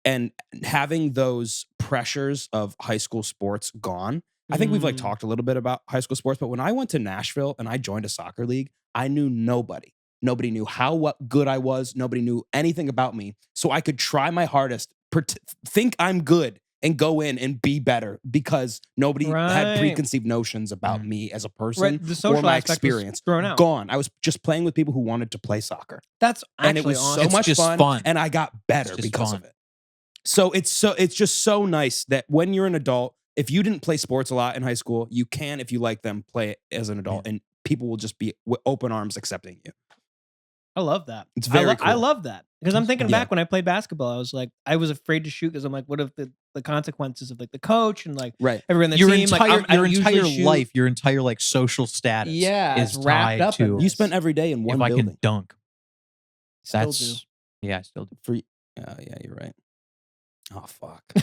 and having those pressures of high school sports gone. I think we've like Mm. talked a little bit about high school sports, but when I went to Nashville and I joined a soccer league, I knew nobody. Nobody knew what good I was. Nobody knew anything about me. So I could try my hardest, think I'm good, and go in and be better because nobody had Right. preconceived notions about me as a person Right. The or social my aspect was experience. thrown out. Gone. I was just playing with people who wanted to play soccer, That's and it actually was awesome. so It's much just fun, fun. and I got better It's just because fun. of it. So it's just so nice that when you're an adult, if you didn't play sports a lot in high school, you can, if you like them, play it as an adult, and people will just be with open arms accepting you. I love that. It's very I cool. love that because I'm thinking Yeah. back when I played basketball. I was like, I was afraid to shoot because I'm like, what if the consequences of like the coach and like Right. everyone on the Your team? entire, like, I your usually entire shoot- life, your entire like social status Yeah, is it's wrapped tied up in to this. You spent every day in one if I building. can dunk. Still That's yeah, I still do. For yeah, you're right. Oh fuck. do.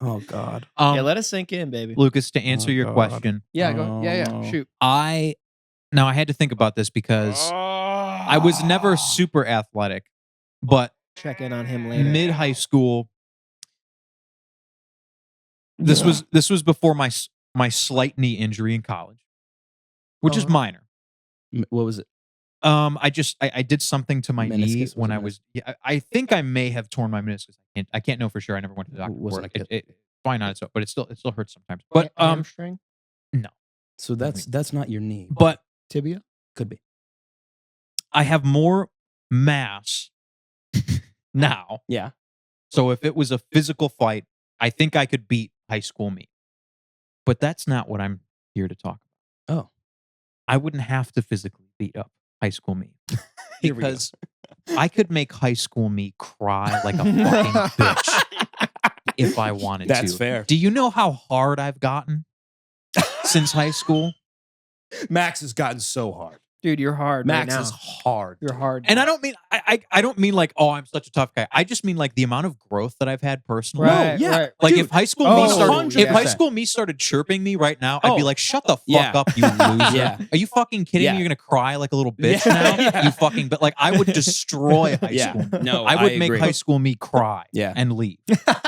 Oh god. Yeah, let us sink in, baby. Lucas, to answer Oh, your God. question, Yeah, go. Yeah, Oh. shoot. I had to think about this because I was never super athletic, but Check in on him later. mid high school, this was before my slight knee injury in college, which is Uh-huh. minor. What was it? I did something to my knee Meniscus, when was it I was. Yeah, I think I may have torn my meniscus. I can't know for sure. I never went to the doctor. Was for it it. Fine on its own, but it still hurts sometimes. But hamstring, So that's not your knee. but tibia. Could be. I have more mass now. Yeah. So if it was a physical fight, I think I could beat high school me. But that's not what I'm here to talk about. Oh. I wouldn't have to physically beat up high school me Here we go. because I could make high school me cry like a fucking bitch if I wanted to. That's fair. Do you know how hard I've gotten since high school? Max has gotten so hard. Dude, you're hard. Max right now. is hard. You're hard. And I don't mean I don't mean like, oh, I'm such a tough guy. I just mean like the amount of growth that I've had personally. Right, yeah. right. Like Dude, if high school oh, me started 100%. started chirping me right now, I'd be Oh. like, shut the fuck Yeah. up, you loser. Yeah. Are you fucking kidding Yeah. me? You're gonna cry like a little bitch Yeah. now? Yeah. You fucking but like I would destroy high Yeah. school. No, I would make agree. high school me cry Yeah. and leave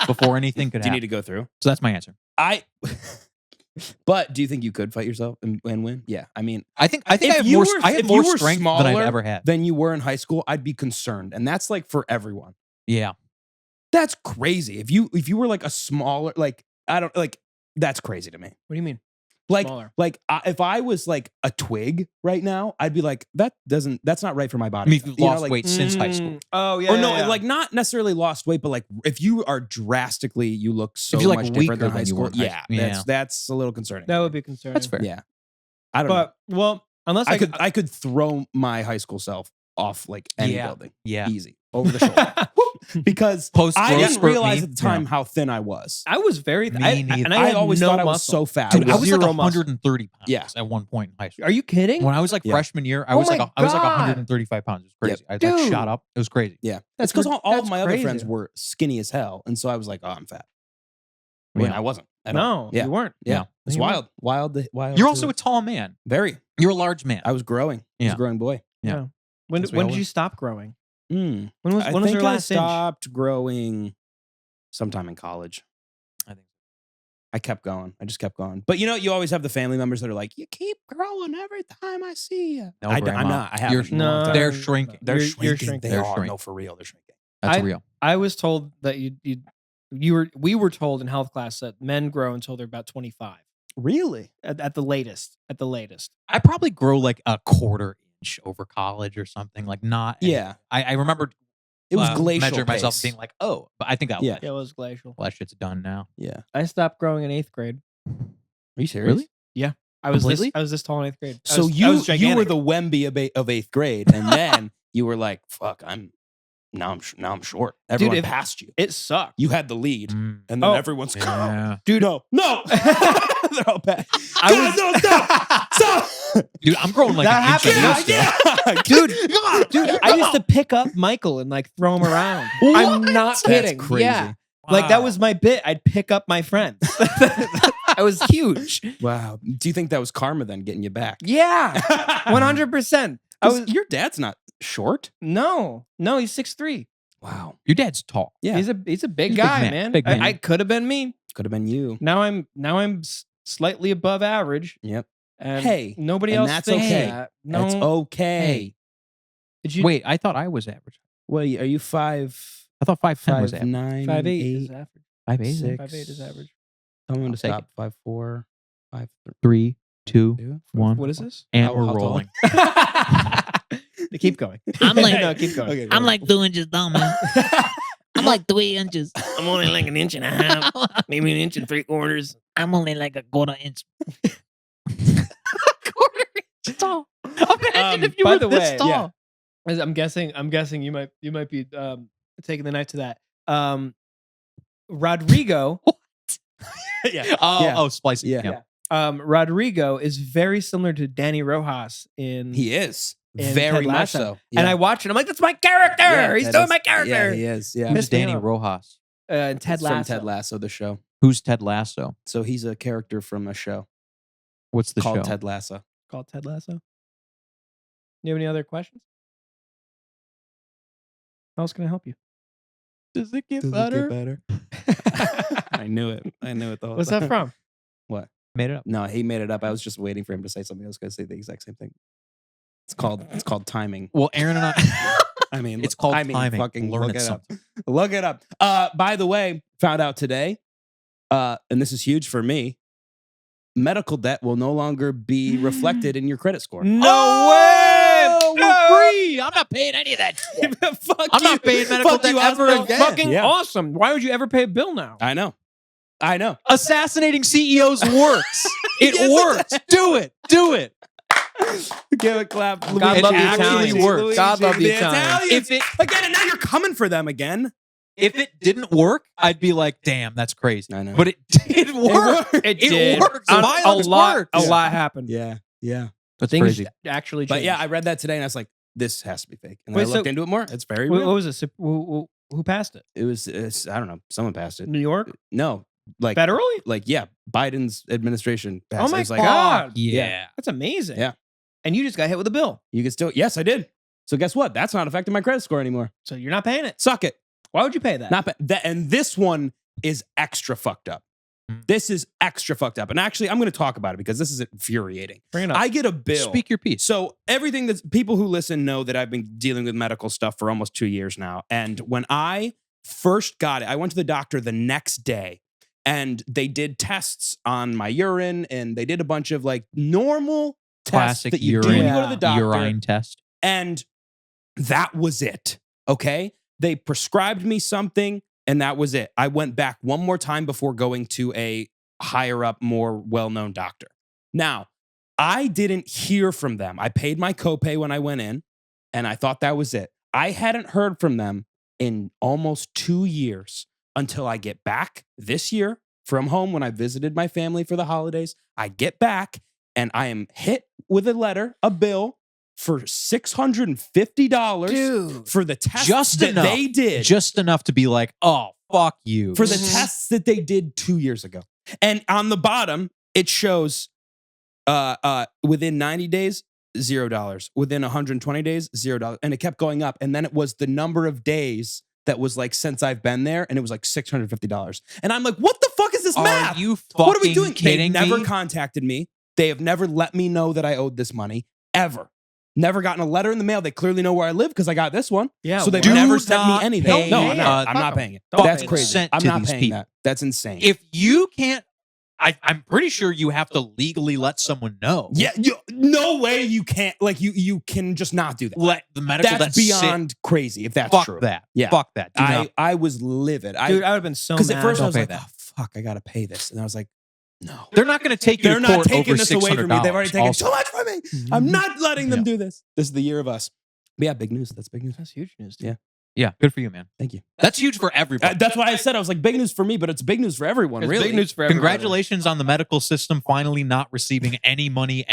before anything could Do you happen. need to go through? So that's my answer. But do you think you could fight yourself and win? Yeah. I mean, I think I If have you more were- I have if more you were strength than I've smaller, ever had. than you were in high school, I'd be concerned. And that's like for everyone. Yeah. That's crazy. If you were like a smaller, like, I don't like, that's crazy to me. What do you mean? smaller. If I was like a twig right now, I'd be like, that's not right for my I body. mean, if you've You know, lost like- weight since high school. Oh yeah. Or no, yeah. like not necessarily lost weight, but like if you are drastically, you look so you're, like, much weaker different than than high you school. were in high Yeah, school. Yeah. that's a little concerning. that would be concerning. That's fair. Yeah, I don't know. But well, unless I could throw my high school self off like any Yeah. building, Yeah. easy over the shoulder, because Post I growth didn't spurt realize meme? at the time how thin I was. I was very. Me I, neither. and I had always no thought I was muscle. so fat. Dude, I was like Zero muscle. 130 pounds Yeah. at one point in high school. Are you kidding? When I was like Yeah. freshman year, I Oh was like my I was like God. 135 pounds. It was crazy. I like Dude. shot up. It was crazy. Yeah, That's because all of that's my other crazy. friends were skinny as hell, and so I was like, oh, I'm fat. When Yeah. I wasn't. at all. No, Yeah. you weren't. Yeah, No. it's You weren't. wild. You're also a tall man. very. You're a large man. I was growing. I was Yeah. a growing boy. Yeah. When That's what when I did was. you stop growing? Mm. When was I when was think your I last inch? stopped growing sometime in college. I think. I kept going. I just kept going. But you always have the family members that are like, you keep growing every time I see you. No, I'm Grandma. not. I haven't. in a No. long time. They're shrinking. They're You're shrinking. shrinking. They They're are. shrinking. No, for real. They're shrinking. That's I- real. I was told that we were told in health class that men grow until they're about 25 Really? at the latest. At the latest. I probably grow like a quarter inch over college or something. Like not. Yeah. I remember It was glacial measuring myself pace. being like, oh, but I think I Yeah. Yeah, it was glacial. well, that shit's done now. Yeah. I stopped growing in 8th grade. Are you serious? Really? I was Completely? this tall in 8th grade. So I you was were gigantic. the Wemby of 8th grade, and then you were like, "Fuck, I'm short." Everyone if- passed you. It sucked. You had the lead, Mm. and then Oh. everyone's Yeah. dude, no. They're all bad. I Guys, no, stop, stop. Dude, I'm growing like That an inch happened. a year still. Dude, come on, dude, I used to pick up Michael and like throw him around. I'm not That's kidding. crazy. Yeah. Like that was my bit. I'd pick up my friends. I was huge. Wow. Do you think that was karma then getting you back? Yeah. 100%. Your dad's not short. No, he's 6'3". Wow. Your dad's tall. Yeah. He's a big He's a big guy, man. man. Big man. I could have been me. Could have been you. Now I'm slightly above average. Yep. And Hey, nobody and else that's thinks okay. that. No, That's okay. Did you? Wait, I thought I was average. What are you 5'9", I thought 5'10" was average. 5'8", 5'8" is average. 5'8". Six. 5'8" is average. Tell me when I'll to take stop. 5'4", 5'3", 3, 2, 2. 1. What is this? And How- we're how tall? rolling. Keep going. I'm like- no, keep going. Okay, I'm like 2 inches down, man. I'm like 3 inches. I'm only like an inch and a half, maybe an inch and 3/4. I'm only like a quarter inch. Quarter inch tall. Imagine if you by were the this way, tall. yeah. As I'm guessing you might be taking the knife to that. Rodrigo, yeah. Oh, splicing. Yeah. Rodrigo is very similar to Danny Rojas in He is. And Very Ted much Lasso. so. and I watch it. I'm like, that's my character. Yeah, He's that doing is- my character. Yeah, he is. Yeah. Who's Messed me Danny up. Rojas? And Ted It's from Lasso. Ted Lasso, the show. Who's Ted Lasso? So he's a character from a show What's the called show? Ted Lasso. Called Ted Lasso. You have any other questions? How else can I help you? Does it get Does it better? get better? I knew it. I knew it the whole What's time. that from? What? Made it up. No, he made it up. I was just waiting for him to say something. I was going to say the exact same thing. It's called timing. Well, Aaron and I. I mean, It's called timing. timing. Fucking Learn look it it up. Look it up. By the way, found out today, and this is huge for me. Medical debt will no longer be reflected in your credit score. No Oh, way! we're free. I'm not paying any of that. Fuck I'm not paying medical Fuck debt you, ever Oscar. again. Fucking Yeah. awesome. Why would you ever pay a bill now? I know. Assassinating CEOs works. It Yes, it works. Do it. Do it. Give a clap. God Luigi. love the actually Italians. works. God love the Italians. Italians. If it Again, and now you're coming for them again. if it didn't work, I'd be like, damn, that's crazy. I know. But it did work. It did. works. A Violence lot. works. A lot happened. Yeah. That's Things crazy. actually changed. But yeah, I read that today and I was like, this has to be fake. And Wait, I looked so- into it more. It's very What real. was it? Who passed it? It was, I don't know. Someone passed it. New York? No. Like, Federally? yeah, Biden's administration passed Oh it. my It's like, God. Yeah. That's amazing. Yeah. And you just got hit with a bill. you can still, yes, I did. So guess what? That's not affecting my credit score anymore. So you're not paying it. Suck it. Why would you pay that? Not and this one is extra fucked up. Mm. This is extra fucked up. And actually, I'm going to talk about it because this is infuriating. Bring it up. I get a bill. Speak your piece. So everything that people who listen know that I've been dealing with medical stuff for almost 2 years now. And when I first got it, I went to the doctor the next day and they did tests on my urine, and they did a bunch of like normal tests Classic that you do when you go to the doctor. urine test. And that was it. Okay. They prescribed me something, and that was it. I went back one more time before going to a higher up, more well-known doctor. Now, I didn't hear from them. I paid my copay when I went in, and I thought that was it. I hadn't heard from them in almost 2 years until I get back this year from home when I visited my family for the holidays. I get back, and I am hit with a bill for $650 Dude. for the tests Just that enough. they did. Just enough to be like, oh, fuck you. For the tests that they did 2 years ago. And on the bottom, it shows within 90 days, $0. Within 120 days, $0. And it kept going up. And then it was the number of days that was like since I've been there, and it was like $650. And I'm like, what the fuck is this math? Are you fucking What are we doing? kidding They've never me? contacted me. They have never let me know that I owed this money, ever. Never gotten a letter in the mail. They clearly know where I live because I got this one. Yeah, So they've do never sent me not anything. pay, No, I'm not. I'm fuck not 'em. paying it. Don't That's pay crazy. cent I'm to not these paying people. that. That's insane. If you can't, I'm pretty sure you have to legally let someone know. Yeah, no way you can't. Like you can just not do that. Let the medical That's sit. beyond crazy. If that's Fuck true, that. Yeah. Fuck that. Do not. I was livid. Dude, I would have been so mad. Because at first I was Don't like, pay that. oh fuck, I gotta pay this, and I was like, no, They're not going to take you they're to court not taking over this away from me. They've already taken also. too much from me. I'm not letting them do this. This is the year of us. But yeah, big news. That's big news. That's huge news. Dude. Yeah. Yeah, good for you, man. Thank you. That's huge for everybody. That's why I said I was like big news for me, but it's big news for everyone. It's Really, big news for everyone. Congratulations on the medical system finally not receiving any money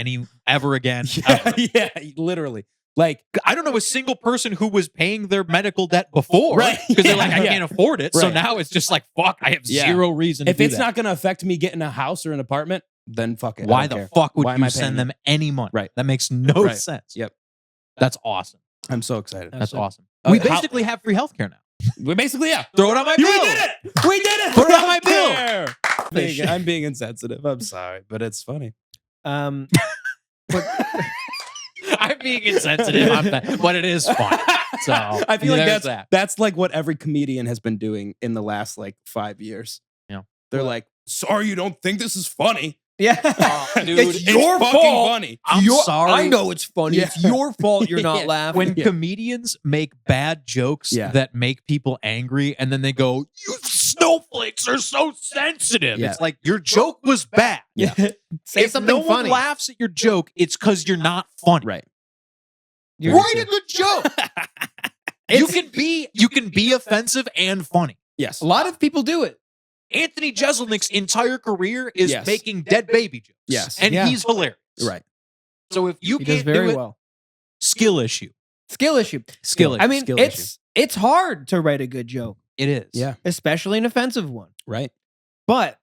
ever again. Yeah, yeah, literally. Like I don't know a single person who was paying their medical debt before, Right. Because they're like, I Yeah. can't afford it. So Right. now it's just like, fuck, I have Yeah. zero reason to if do it's that. not going to affect me getting a house or an apartment, then fuck it. I Why don't the care. fuck would Why am you I paying send them it? any money? Right. That makes no Right. sense. Yep. That's awesome. I'm so excited. That's awesome. Uh, We how- basically have free healthcare now. We basically, yeah. Throw it on my We bill. did it. We did it. Put it on my There. bill. I'm being insensitive. I'm sorry, but it's funny. I'm being insensitive, but it is fun. So I feel like there's that's like what every comedian has been doing in the last like 5 years. Yeah. They're like, sorry, you don't think this is funny. Yeah. Dude, it's your fucking fault. funny. I'm sorry. I know it's funny. Yeah. It's your fault you're not Yeah. laughing. When Yeah. comedians make bad jokes Yeah. that make people angry and then they go, you snowflakes are so sensitive. Yeah. It's like your joke was bad. Yeah. Say If something no funny. one laughs at your joke, it's because you're not funny. Right. Write a good joke. you can be offensive and funny. Yes. A lot of people do it. Anthony Jeselnik's entire career is Yes. making dead baby jokes. Yes. And Yeah. he's hilarious. Right. So if you He does can't very do it, well. skill issue. Skill issue. Skill issue. I mean, Skill it's hard to write a good joke, It is. Yeah. especially an offensive one. Right. But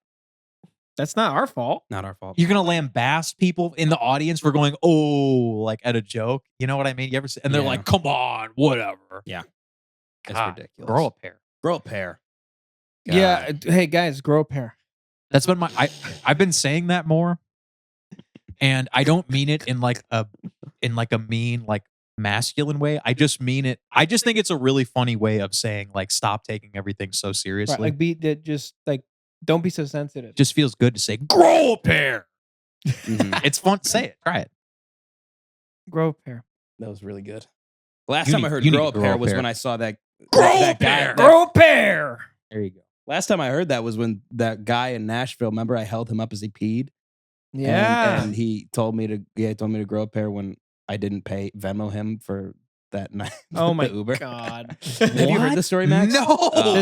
that's not our fault. Not our fault. You're gonna lambast people in the audience for going, oh, like at a joke. You know what I mean? You ever see, and they're Yeah. like, come on, whatever. Yeah. It's God, ridiculous. Grow a pair. Grow a pair. Yeah. Hey guys, grow a pair. That's been I've been saying that more. And I don't mean it in like a mean, like masculine way. I just mean it. I just think it's a really funny way of saying like stop taking everything so seriously. Right, like just like don't be so sensitive. Just feels good to say, grow a pair. Mhm. It's fun to say it. Try it. Grow a pair. That was really good. Last You time need- I heard you need grow to a grow pair a was pair. when I saw that Grow that a pair. Grow a pair. There you go. Last time I heard that was when that guy in Nashville, remember I held him up as he peed? Yeah. And he told me to grow a pair when I didn't pay Venmo him for that night. Oh my the Uber. god. Have you heard What? the story, Max? No. Oh.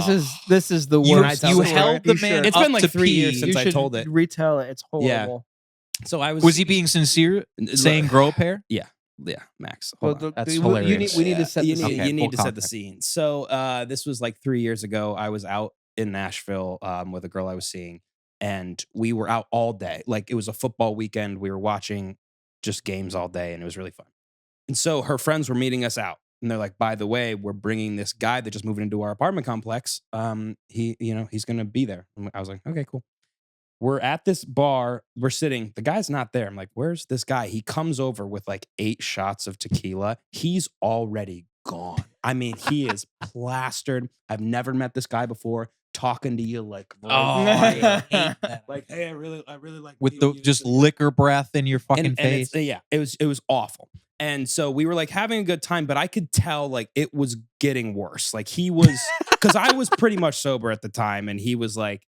This is the You- worst. tell you the story? held the You man should. It's up been like to 3 years pee. since You I should told it. retell it. It's horrible. So I was Was he being sincere saying grow a pair? Yeah, Max. Well, Hold on. That's we hilarious. need to set you this need, up. you need full to set the context. scene. So this was like 3 years ago. I was out in Nashville with a girl I was seeing, and we were out all day. Like it was a football weekend. We were watching just games all day, and it was really fun. And so her friends were meeting us out, and they're like, "By the way, we're bringing this guy that just moved into our apartment complex. He's gonna be there." And I was like, "Okay, cool." We're at this bar. We're sitting. The guy's not there. I'm like, where's this guy? He comes over with like 8 shots of tequila. He's already gone. I mean, he is plastered. I've never met this guy before. talking to you like, I hate that. like, hey, I really like With you, the you, just you." liquor breath in your fucking And face. it was awful. And so we were like having a good time, but I could tell like it was getting worse. Like he was, because I was pretty much sober at the time, and he was like,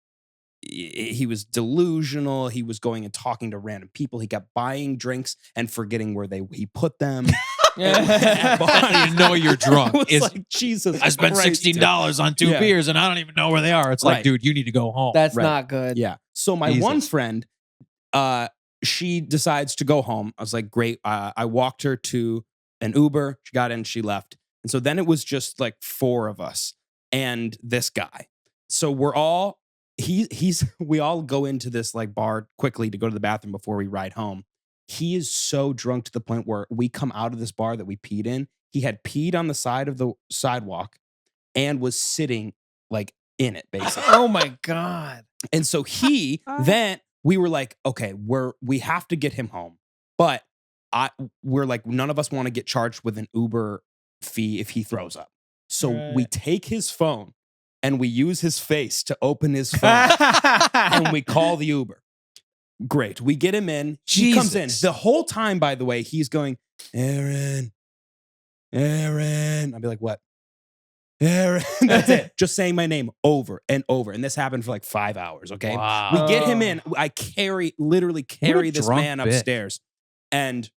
he was delusional. He was going and talking to random people. He kept buying drinks and forgetting where he put them. I don't even know you're drunk. I was It's- like, Jesus, I spent Christ, dude. $16 on 2 Yeah. beers and I don't even know where they are. It's like, Right. dude, you need to go home. That's Right. not good. Yeah. So my Jesus. one friend, she decides to go home. I was like, great. I walked her to an Uber. She got in, she left. And so then it was just like 4 of us and this guy. So we're all, we all go into this like bar quickly to go to the bathroom before we ride home. He is so drunk to the point where we come out of this bar that we peed in. He had peed on the side of the sidewalk and was sitting like in it, basically. Oh my God. And so then we were like, okay, we have to get him home. But we're like, none of us want to get charged with an Uber fee if he throws up. So we take his phone and we use his face to open his phone and we call the Uber. Great. We get him in. He comes in. The whole time, by the way, he's going, Aaron. I'd be like, what? Aaron. That's it. Just saying my name over and over. And this happened for like 5 hours, okay? Wow. We get him in. I literally carry this drunk man bitch. upstairs. And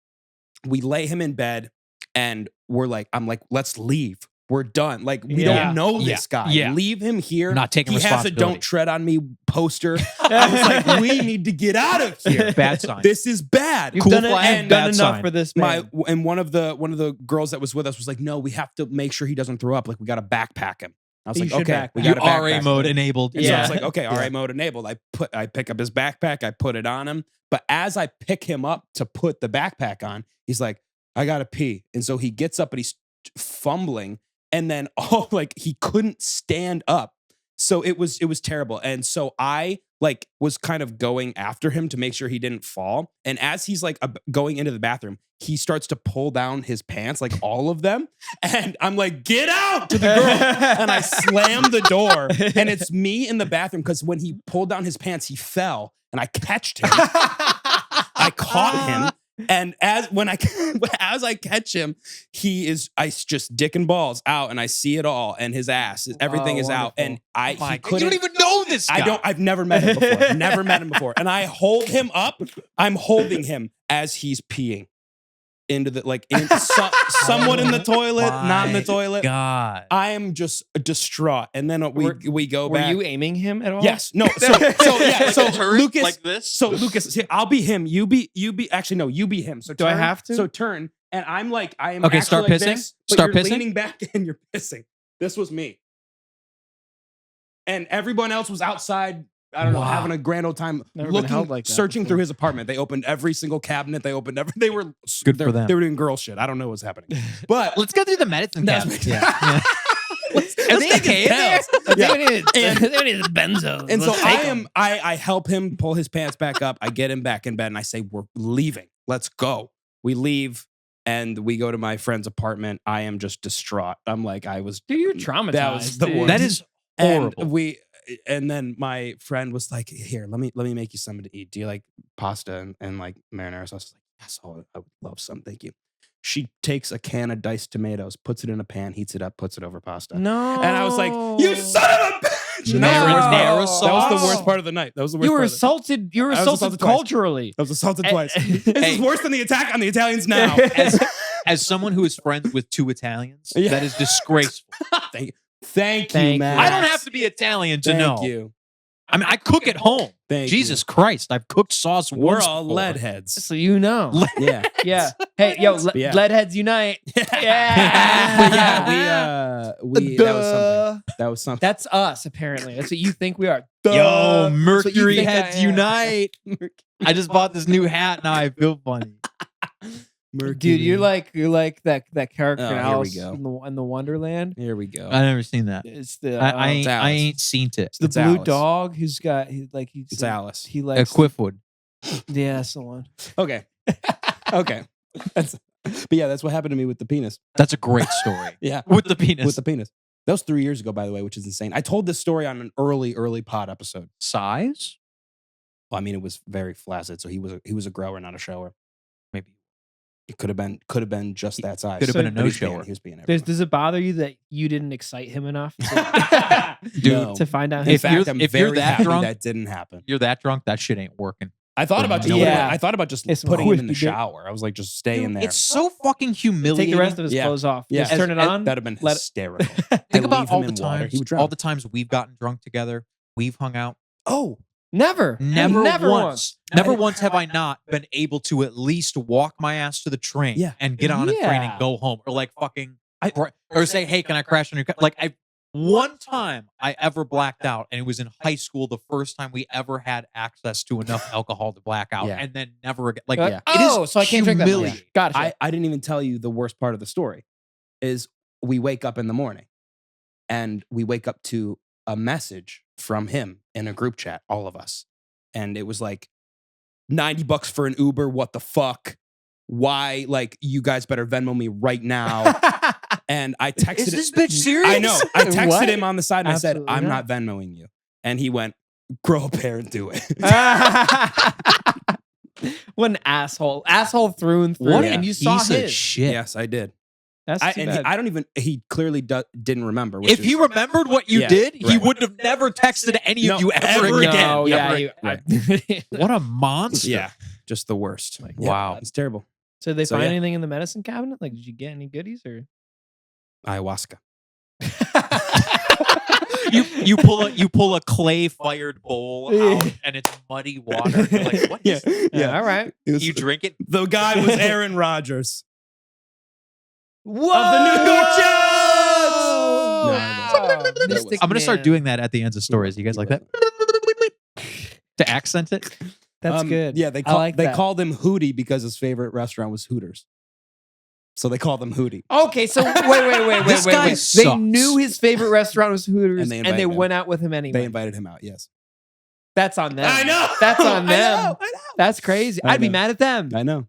we lay him in bed and I'm like, let's leave. We're done. Like, we don't know this guy. Yeah. Leave him here. Not taking He has a responsibility. "Don't tread on me" poster. I was like, we need to get out of here. Bad sign. This is bad. You've Cool done, flag, you've bad done enough sign. for this man. And one of the girls that was with us was like, no, we have to make sure he doesn't throw up. Like, we got to backpack him. I was You like, should okay, we backpack. got to RA backpack mode him. enabled. And so I Yeah. was like, okay, RA mode enabled. I pick up his backpack, I put it on him. But as I pick him up to put the backpack on, he's like, I gotta pee. And so he gets up and he's fumbling, and then he couldn't stand up. So it was terrible. And so I like was kind of going after him to make sure he didn't fall. And as he's like going into the bathroom, he starts to pull down his pants, like all of them. And I'm like, get out to the girl. And I slam the door. And it's me in the bathroom because when he pulled down his pants, he fell and I catched him. I caught him. And as I catch him, I just dick and balls out, and I see it all, and his ass, everything is out, and he You couldn't. don't even know this guy. I've never met him before. Never met him before. And I hold him up. I'm holding him as he's peeing into the somewhat in the toilet, not in the toilet. God. I am just distraught. And then we go Were back. you aiming him at all? Yes. No. So Lucas. like this. So Lucas, see, I'll be him. You be. Actually, no. You be him. So Do I turn, have to? So turn, and I am Okay, actually start like pissing? this, but Start you're pissing? leaning back and you're pissing. This was me. And everyone else was outside. I don't know, Wow. having a grand old time, Never been held like that searching before. through his apartment. They opened every single cabinet. They opened every. They were Good for them. They were doing girl shit. I don't know what's happening, but Let's go through the medicine That's cabinet. right. Yeah. Everything okay in there? They need the benzos. And so I help him pull his pants back up. I get him back in bed and I say, we're leaving. Let's go. We leave and we go to my friend's apartment. I am just distraught. I'm like, Dude, you're traumatized. That was the dude. worst. That is horrible. And then my friend was like, here, let me make you something to eat. Do you like pasta and like marinara sauce? I was like, yes, I would love some. Thank you. She takes a can of diced tomatoes, puts it in a pan, heats it up, puts it over pasta. No. And I was like, you son of a bitch. And Marinara that was the sauce? worst part of the night. That was the worst You were part of the assaulted. You were I was assaulted assaulted twice. culturally. I was assaulted twice. Hey. This is worse than the attack on the Italians now. As someone who is friends with 2 Italians, Yeah. that is disgraceful. Thank Thank you, you. Matt. I don't have to be Italian to know. Thank you. I mean, I cook at home. Thank Jesus Christ, I've cooked sauce you. We're once all before. lead heads. So you know. Yeah. Yeah. Hey, yo, Yeah. Leadheads unite. But Yeah. we that was something. That was something. That's us, apparently. That's what you think we are. Yo, That's what you Mercury think I heads am. unite. I just bought this new hat. Now I feel funny. Dude, you're like that character Oh, in here we Alice go. in the Wonderland. Here we go. I've never seen that. It's the I ain't seen it. it's the it's blue Alice. dog who's got It's Alice. he likes Equipwood. yeah, that's the one. Okay. Okay. But yeah, that's what happened to me with the penis. That's a great story. Yeah. With the penis. With the penis. That was 3 years ago, by the way, which is insane. I told this story on an early pod episode. Size? Well, I mean, it was very flaccid, so he was a grower, not a shower. Maybe. It could have been just that size. Could have been a But he's no-shower. He was being everywhere. Does it bother you that you didn't excite him enough No. to find out? In If fact, you're- I'm if you're very that happy drunk- that didn't happen. You're that drunk, that shit ain't working. I thought about just Yeah. I thought about just It's putting him in the really good. shower. I was like, just stay in there. It's so fucking humiliating. Take the rest of his Yeah. clothes off. Yeah. Just turn it on. That'd have been let it- hysterical. Think And about leave all him the in water. times, He would drown. all the times we've gotten drunk together, we've hung out. Oh, Never Never once. once have I not been able to at least walk my ass to the train Yeah. and get on a train Yeah. and go home, or like fucking, or say, hey, can I crash on your car? Like one time I ever blacked out, and it was in high school, the first time we ever had access to enough alcohol to black out, Yeah. and then never again. Like Yeah. it is so I can't drink that much. humiliating. Gotcha. I didn't even tell you the worst part of the story is we wake up in the morning and we wake up to a message from him in a group chat, all of us. And it was like $90 for an Uber. What the fuck? Why? Like, you guys better Venmo me right now. And I texted Is this bitch serious? I know. I texted What? him on the side and Absolutely I said, I'm not. not Venmoing you. And he went, grow a pair and do it. What an asshole. Asshole through and through. What Yeah. And you saw piece of his. shit. Yes, I did. That's too bad. I don't even, he clearly didn't remember. which If is- he remembered what you Yeah, did, he right. would have never texted any No, of you ever ever again. No, yeah. Right. What a monster. Yeah, just the worst. Yeah, wow. It's terrible. So did they So, find yeah. anything in the medicine cabinet? Like, did you get any goodies or? Ayahuasca. You pull a clay fired bowl out and it's muddy water. You're like, what is this? Yeah. All right. It was- You drink it? the guy was Aaron Rodgers. Whoa! Of the New York Jets! Wow. No, Mystic I'm gonna start man. doing that at the ends of stories. You guys like that? To accent it? That's good. Yeah, they I like that. called him Hootie because his favorite restaurant was Hooters. So they called him Hootie. Okay, so wait. This guy They sucks. knew his favorite restaurant was Hooters, And they and invited they him. went out with him anyway. They invited him out, yes. That's on them. I know. That's on them. I know. That's crazy. I I'd be know. mad at them. I know.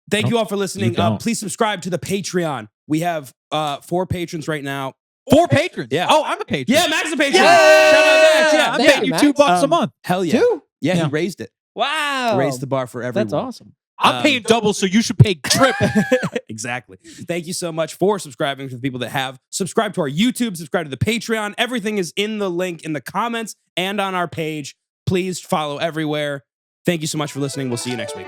Thank you all for listening. You don't. Please subscribe to the Patreon. We have 4 patrons right now. 4 patrons. Yeah. Oh, I'm a patron. Yeah, Max is a patron. Yeah! Shout out Max. Yeah, I'm Thank paying you, you Max. $2 a month. Hell yeah. 2? Yeah, Yeah. he raised it. Wow. Raised the bar for everyone. That's awesome. I'm paying double, so you should pay triple. Exactly. Thank you so much for subscribing to the people that have. Subscribe to our YouTube, subscribe to the Patreon. Everything is in the link in the comments and on our page. Please follow everywhere. Thank you so much for listening. We'll see you next week.